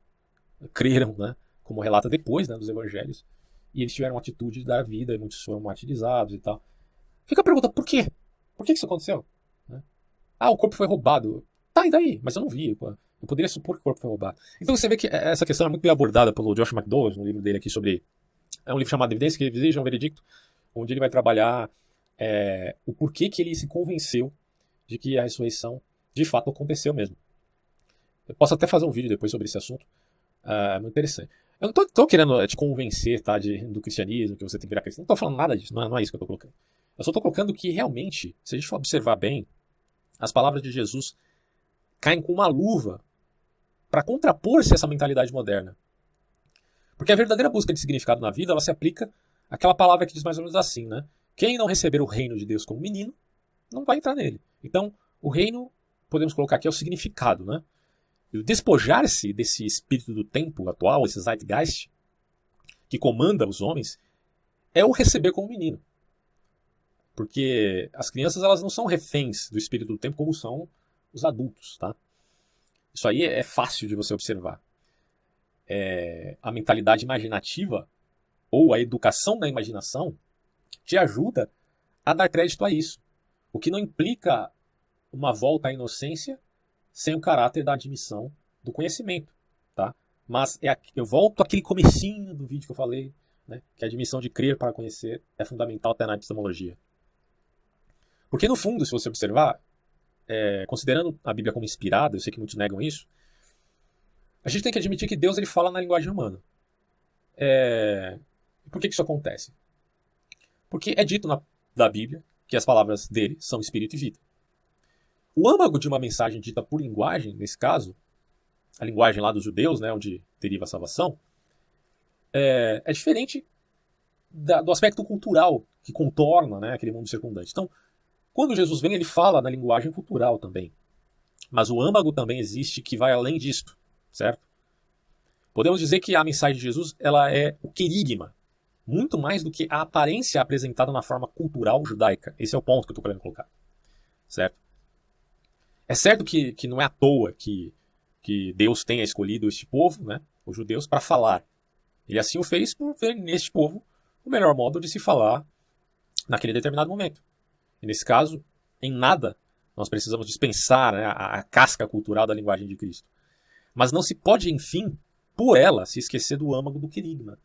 creram, né, como relata depois, né, dos evangelhos, e eles tiveram a atitude de dar vida, e muitos foram martirizados e tal. Fica a pergunta, por quê? Por que isso aconteceu? Né? O corpo foi roubado. Tá, e daí? Mas eu não vi. Pô. Eu poderia supor que o corpo foi roubado. Então você vê que essa questão é muito bem abordada pelo Josh McDowell, no livro dele aqui sobre... É um livro chamado Evidência que Exige um Veredicto, onde ele vai trabalhar o porquê que ele se convenceu de que a ressurreição de fato aconteceu mesmo. Eu posso até fazer um vídeo depois sobre esse assunto. É muito interessante. Eu não tô querendo te convencer, tá, do cristianismo, que você tem que virar cristão. Não tô falando nada disso, não é isso que eu tô colocando. Eu só tô colocando que realmente, se a gente for observar bem, as palavras de Jesus caem com uma luva para contrapor-se a essa mentalidade moderna. Porque a verdadeira busca de significado na vida, ela se aplica àquela palavra que diz mais ou menos assim, né? Quem não receber o reino de Deus como menino, não vai entrar nele. Então, o reino, podemos colocar aqui, é o significado, né? E o despojar-se desse espírito do tempo atual, esse zeitgeist, que comanda os homens, é o receber como menino. Porque as crianças, elas não são reféns do espírito do tempo como são os adultos, tá? Isso aí é fácil de você observar. A mentalidade imaginativa ou a educação da imaginação te ajuda a dar crédito a isso. O que não implica uma volta à inocência sem o caráter da admissão do conhecimento, tá? Mas eu volto àquele comecinho do vídeo que eu falei, né, que a admissão de crer para conhecer é fundamental até na epistemologia. Porque no fundo, se você observar, considerando a Bíblia como inspirada, eu sei que muitos negam isso, a gente tem que admitir que Deus ele fala na linguagem humana. Por que isso acontece? Porque é dito da Bíblia que as palavras dele são espírito e vida. O âmago de uma mensagem dita por linguagem, nesse caso, a linguagem lá dos judeus, né, onde deriva a salvação, é diferente do aspecto cultural que contorna, né, aquele mundo circundante. Então, quando Jesus vem, ele fala na linguagem cultural também. Mas o âmago também existe que vai além disto, certo? Podemos dizer que a mensagem de Jesus ela é o querigma, muito mais do que a aparência apresentada na forma cultural judaica. Esse é o ponto que eu estou querendo colocar, certo? É certo que não é à toa que Deus tenha escolhido este povo, né, os judeus, para falar. Ele assim o fez por ver neste povo o melhor modo de se falar naquele determinado momento. E nesse caso, em nada nós precisamos dispensar, né, a casca cultural da linguagem de Cristo. Mas não se pode, enfim, por ela, se esquecer do âmago do querigma,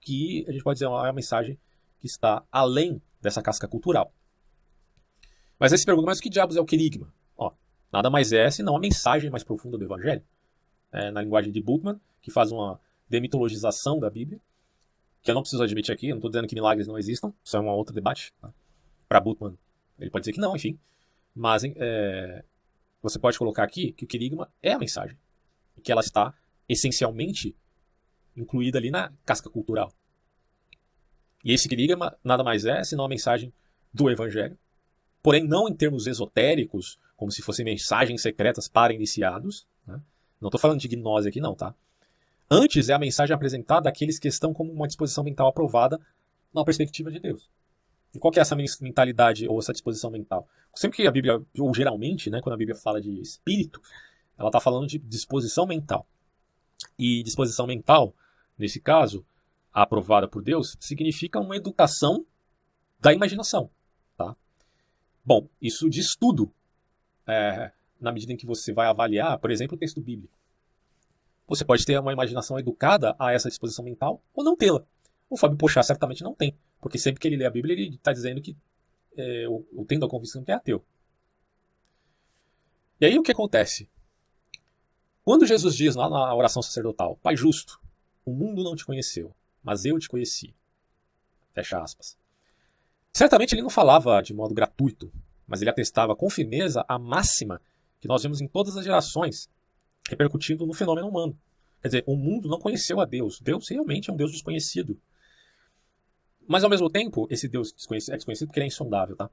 que a gente pode dizer é uma mensagem que está além dessa casca cultural. Mas aí se pergunta, mas o que diabos é o querigma? Nada mais é senão a mensagem mais profunda do Evangelho. Na linguagem de Bultmann, que faz uma demitologização da Bíblia, que eu não preciso admitir aqui, eu não estou dizendo que milagres não existam, isso é um outro debate. Tá? Para Bultmann, ele pode dizer que não, enfim. Mas você pode colocar aqui que o querigma é a mensagem. E que ela está essencialmente incluída ali na casca cultural. E esse querigma nada mais é senão a mensagem do Evangelho, porém não em termos esotéricos, como se fossem mensagens secretas para iniciados. Né? Não estou falando de gnose aqui não, tá? Antes é a mensagem apresentada àqueles que estão como uma disposição mental aprovada na perspectiva de Deus. E qual que é essa mentalidade ou essa disposição mental? Sempre que a Bíblia, ou geralmente, né, quando a Bíblia fala de espírito, ela está falando de disposição mental. E disposição mental, nesse caso, aprovada por Deus, significa uma educação da imaginação. Tá? Bom, isso diz tudo na medida em que você vai avaliar, por exemplo, o texto bíblico. Você pode ter uma imaginação educada a essa disposição mental ou não tê-la. O Fábio Pochá certamente não tem, porque sempre que ele lê a Bíblia, ele está dizendo que eu tendo a convicção que é ateu. E aí o que acontece? Quando Jesus diz lá na oração sacerdotal, Pai justo, o mundo não te conheceu, mas eu te conheci. Fecha aspas. Certamente ele não falava de modo gratuito, mas ele atestava com firmeza a máxima que nós vemos em todas as gerações, repercutindo no fenômeno humano. Quer dizer, o mundo não conheceu a Deus. Deus realmente é um Deus desconhecido. Mas ao mesmo tempo, esse Deus é desconhecido porque ele é insondável, tá?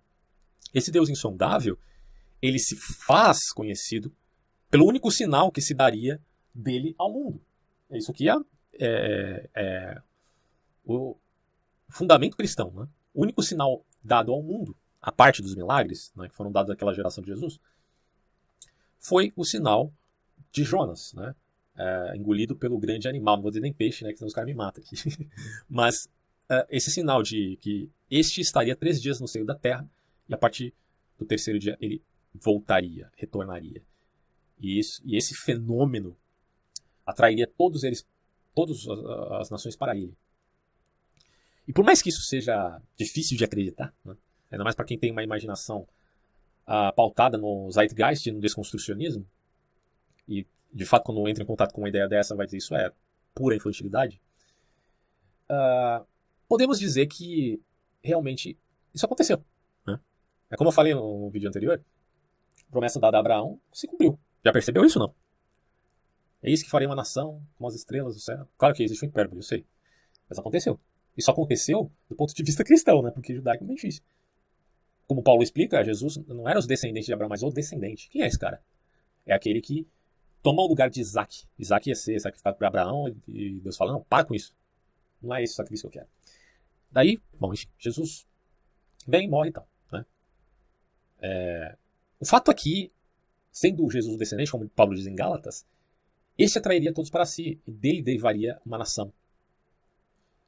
Esse Deus insondável, ele se faz conhecido pelo único sinal que se daria dele ao mundo. Isso aqui é o fundamento cristão, né? O único sinal dado ao mundo, a parte dos milagres, né, que foram dados àquela geração de Jesus, foi o sinal de Jonas, né? Engolido pelo grande animal, não vou dizer nem peixe, né, que senão os caras me matam aqui. Mas esse sinal de que este estaria 3 dias no seio da terra e a partir do 3º dia ele voltaria, retornaria. E esse fenômeno atrairia todas as nações para ele. E por mais que isso seja difícil de acreditar, né, ainda mais para quem tem uma imaginação pautada no zeitgeist, no desconstrucionismo, e de fato quando entra em contato com uma ideia dessa vai dizer isso é pura infantilidade, podemos dizer que realmente isso aconteceu. Né? É como eu falei no vídeo anterior, a promessa dada a Abraão se cumpriu. Já percebeu isso, não? Eis que farei uma nação como as estrelas do céu. Claro que existe um hipérbole, eu sei. Mas aconteceu. Isso aconteceu do ponto de vista cristão, né? Porque judaico é bem difícil. Como Paulo explica, Jesus não era os descendentes de Abraão, mas o descendente. Quem é esse cara? É aquele que toma o lugar de Isaac. Isaac ia ser sacrificado para Abraão e Deus fala, não, para com isso. Não é esse o sacrifício que eu quero. Daí, bom, enfim, Jesus vem e morre e tal. Né? O fato aqui, sendo Jesus o descendente, como Paulo diz em Gálatas, este atrairia todos para si e dele derivaria uma nação.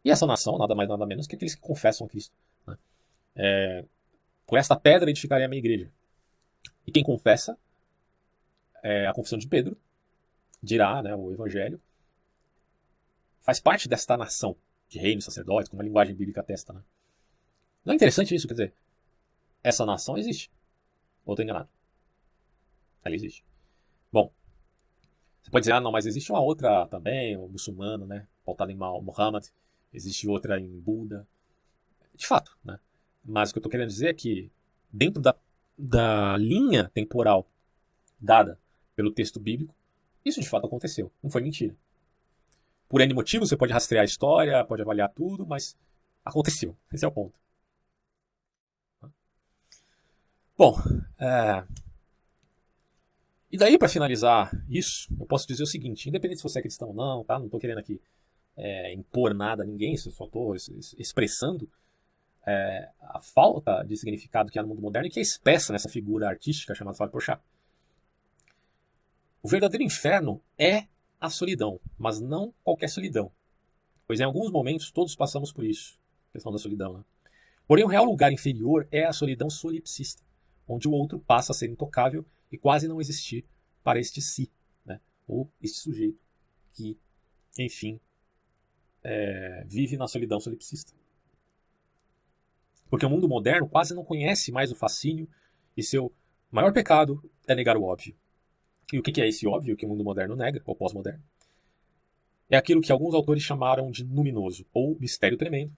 E essa nação, nada mais nada menos que aqueles que confessam a Cristo. Né? Com esta pedra edificarei a minha igreja. E quem confessa, a confissão de Pedro, dirá, né, o evangelho, faz parte desta nação de reinos, sacerdotes, como a linguagem bíblica atesta. Né? Não é interessante isso? Quer dizer, essa nação existe. Ou estou enganado? Ela existe. Bom, você pode dizer, não, mas existe uma outra também, o muçulmano, né, pautada em Muhammad, existe outra em Buda. De fato, né? Mas o que eu estou querendo dizer é que dentro da linha temporal dada pelo texto bíblico, isso de fato aconteceu, não foi mentira. Por N motivos, você pode rastrear a história, pode avaliar tudo, mas aconteceu. Esse é o ponto. Bom, e daí para finalizar isso, eu posso dizer o seguinte, independente se você é cristão ou não, tá? Não estou querendo aqui impor nada a ninguém, só estou expressando a falta de significado que há no mundo moderno e que é expressa nessa figura artística chamada Fábio Porchat. O verdadeiro inferno é a solidão, mas não qualquer solidão. Pois em alguns momentos todos passamos por isso, a questão da solidão. Né? Porém, o real lugar inferior é a solidão solipsista, onde o outro passa a ser intocável e quase não existir para este si, né? Ou este sujeito que, enfim, vive na solidão solipsista. Porque o mundo moderno quase não conhece mais o fascínio e seu maior pecado é negar o óbvio. E o que é esse óbvio que o mundo moderno nega, ou pós-moderno? É aquilo que alguns autores chamaram de luminoso, ou mistério tremendo,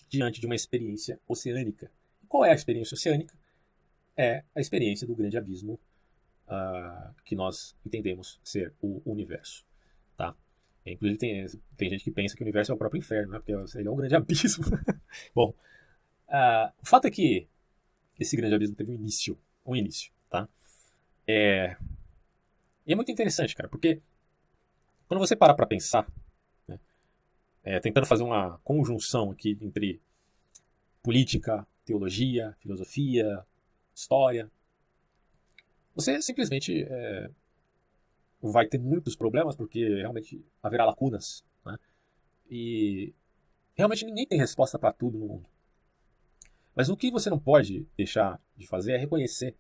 diante de uma experiência oceânica. E qual é a experiência oceânica? É a experiência do grande abismo que nós entendemos ser o universo. Tá? Inclusive tem gente que pensa que o universo é o próprio inferno, né? Porque ele é um grande abismo. Bom, o fato é que esse grande abismo teve um início. Tá? E é muito interessante, cara, porque quando você para para pensar, né, tentando fazer uma conjunção aqui entre política, teologia, filosofia, história, você simplesmente vai ter muitos problemas porque realmente haverá lacunas. Né? E realmente ninguém tem resposta para tudo no mundo. Mas o que você não pode deixar de fazer é reconhecer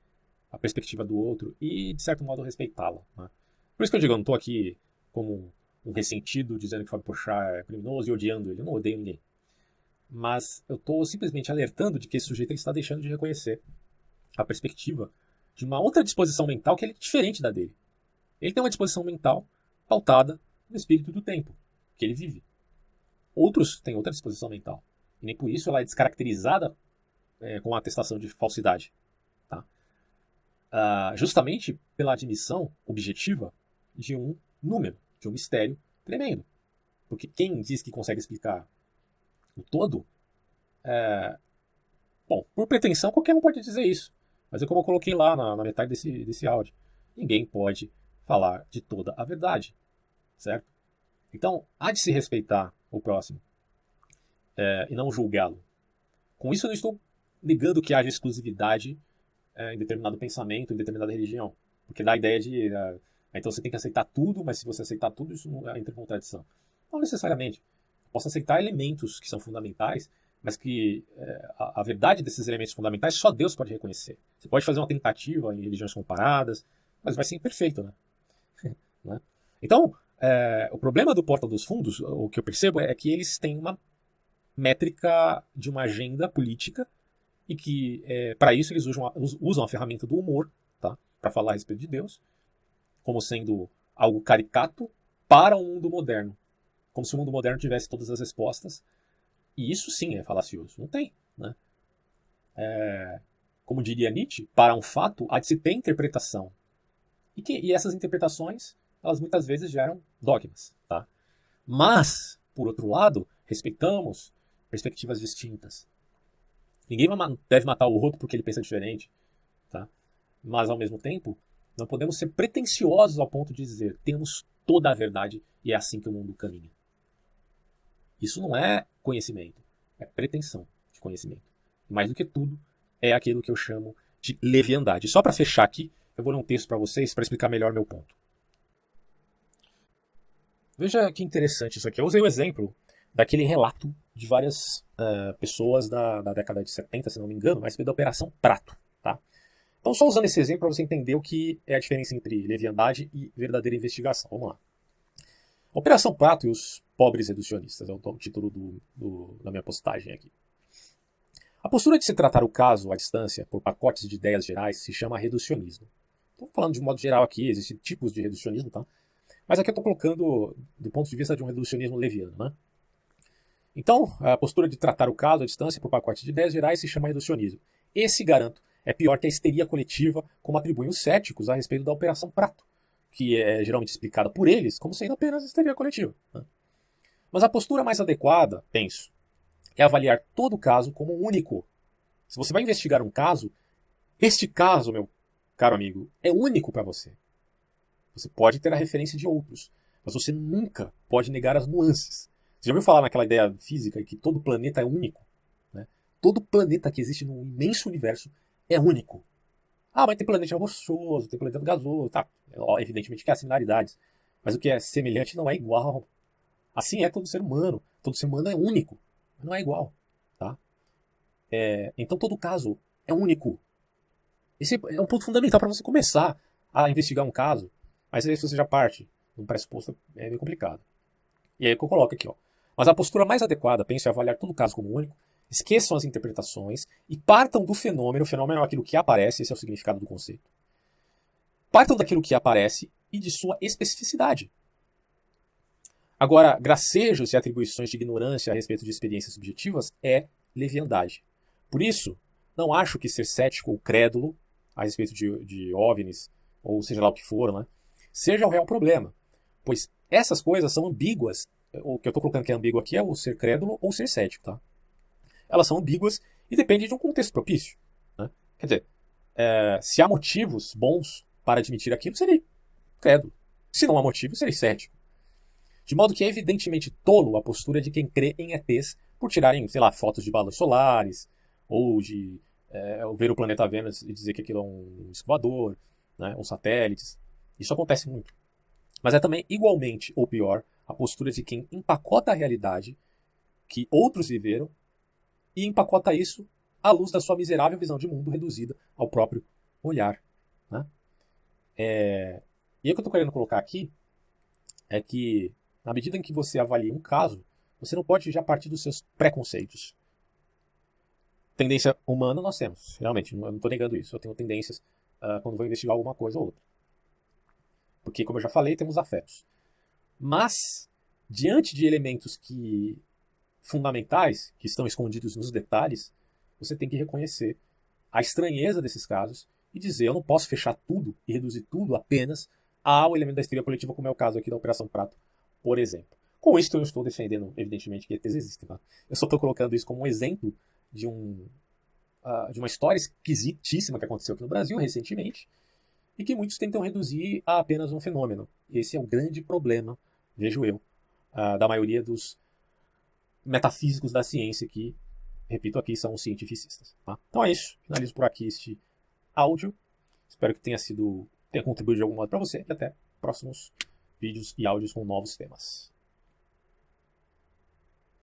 a perspectiva do outro e, de certo modo, respeitá-la. Né? Por isso que eu digo, eu não estou aqui como um ressentido dizendo que Fábio Porchat é criminoso e odiando ele. Eu não odeio ninguém. Mas eu estou simplesmente alertando de que esse sujeito ele está deixando de reconhecer a perspectiva de uma outra disposição mental que é diferente da dele. Ele tem uma disposição mental pautada no espírito do tempo que ele vive. Outros têm outra disposição mental. E nem por isso ela é descaracterizada com a atestação de falsidade. Tá? Justamente pela admissão objetiva de um número, de um mistério tremendo. Porque quem diz que consegue explicar o todo, bom, por pretensão qualquer um pode dizer isso. Mas é como eu coloquei lá na metade desse áudio. Ninguém pode falar de toda a verdade. Certo? Então, há de se respeitar o próximo e não julgá-lo. Com isso eu não estou negando que haja exclusividade em determinado pensamento, em determinada religião. Porque dá a ideia de então você tem que aceitar tudo, mas se você aceitar tudo, isso não entra em contradição. Não necessariamente. Eu posso aceitar elementos que são fundamentais, mas que a verdade desses elementos fundamentais só Deus pode reconhecer. Você pode fazer uma tentativa em religiões comparadas, mas vai ser imperfeito, né? Né? Então, o problema do Porta dos Fundos, o que eu percebo é que eles têm uma métrica de uma agenda política e que, para isso, eles usam a ferramenta do humor, tá? Para falar a respeito de Deus, como sendo algo caricato para o mundo moderno. Como se o mundo moderno tivesse todas as respostas. E isso sim é falacioso. Não tem. Né? Como diria Nietzsche, para um fato há de se ter interpretação. E essas interpretações elas muitas vezes geram dogmas, tá? Mas, por outro lado, respeitamos perspectivas distintas. Ninguém deve matar o outro porque ele pensa diferente, tá? Mas, ao mesmo tempo, não podemos ser pretensiosos ao ponto de dizer temos toda a verdade e é assim que o mundo caminha. Isso não é conhecimento, é pretensão de conhecimento. Mais do que tudo, é aquilo que eu chamo de leviandade. Só para fechar aqui, eu vou ler um texto para vocês para explicar melhor meu ponto. Veja que interessante isso aqui. Eu usei o exemplo daquele relato de várias pessoas da década de 70, se não me engano, a respeito da Operação Prato. Tá? Então, só usando esse exemplo para você entender o que é a diferença entre leviandade e verdadeira investigação. Vamos lá. Operação Prato e os pobres reducionistas, é o título da minha postagem aqui. A postura de se tratar o caso à distância por pacotes de ideias gerais se chama reducionismo. Estou falando de um modo geral aqui, existem tipos de reducionismo, tá? Mas aqui eu estou colocando do ponto de vista de um reducionismo leviano, né? Então, a postura de tratar o caso à distância por pacotes de ideias gerais se chama reducionismo. Esse, garanto, é pior que a histeria coletiva, como atribuem os céticos a respeito da Operação Prato, que é geralmente explicada por eles como sendo apenas histeria coletiva, né? Mas a postura mais adequada, penso, é avaliar todo o caso como único. Se você vai investigar um caso, este caso, meu caro amigo, é único para você. Você pode ter a referência de outros, mas você nunca pode negar as nuances. Você já ouviu falar naquela ideia física que todo planeta é único? Né? Todo planeta que existe no imenso universo é único. Ah, mas tem planeta rochoso, tem planeta gasoso, tá? Evidentemente que há similaridades. Mas o que é semelhante não é igual. Assim é todo ser humano. Todo ser humano é único, mas não é igual. Tá? Então todo caso é único. Esse é um ponto fundamental para você começar a investigar um caso. Mas aí se você já parte de um pressuposto, é meio complicado. E aí que eu coloco aqui, ó. Mas a postura mais adequada, penso, é avaliar todo caso como único, esqueçam as interpretações e partam do fenômeno. O fenômeno é aquilo que aparece, esse é o significado do conceito. Partam daquilo que aparece e de sua especificidade. Agora, gracejos e atribuições de ignorância a respeito de experiências subjetivas é leviandade. Por isso, não acho que ser cético ou crédulo a respeito de OVNIs, ou seja lá o que for, né, seja o real problema. Pois essas coisas são ambíguas. O que eu estou colocando que é ambíguo aqui é o ser crédulo ou ser cético. Tá? Elas são ambíguas e dependem de um contexto propício. Né? Quer dizer, se há motivos bons para admitir aquilo, serei crédulo. Se não há motivo, serei cético. De modo que é evidentemente tolo a postura de quem crê em ETs por tirarem, sei lá, fotos de balas solares, ou de ver o planeta Vênus e dizer que aquilo é um escovador, né, ou satélites. Isso acontece muito. Mas é também igualmente, ou pior, a postura de quem empacota a realidade que outros viveram e empacota isso à luz da sua miserável visão de mundo reduzida ao próprio olhar. Né? E o que eu estou querendo colocar aqui é que, na medida em que você avalia um caso, você não pode já partir dos seus preconceitos. Tendência humana nós temos, realmente, eu não estou negando isso. Eu tenho tendências quando vou investigar alguma coisa ou outra. Porque, como eu já falei, temos afetos. Mas, diante de elementos fundamentais, que estão escondidos nos detalhes, você tem que reconhecer a estranheza desses casos e dizer, eu não posso fechar tudo e reduzir tudo apenas ao elemento da histeria coletiva, como é o caso aqui da Operação Prato, por exemplo. Com isso, eu não estou defendendo, evidentemente, que ETs existem. Tá? Eu só estou colocando isso como um exemplo de uma história esquisitíssima que aconteceu aqui no Brasil recentemente e que muitos tentam reduzir a apenas um fenômeno. Esse é o grande problema, vejo eu, da maioria dos metafísicos da ciência que, repito aqui, são os cientificistas. Tá? Então é isso. Finalizo por aqui este áudio. Espero que tenha contribuído de algum modo para você e até próximos vídeos e áudios com novos temas.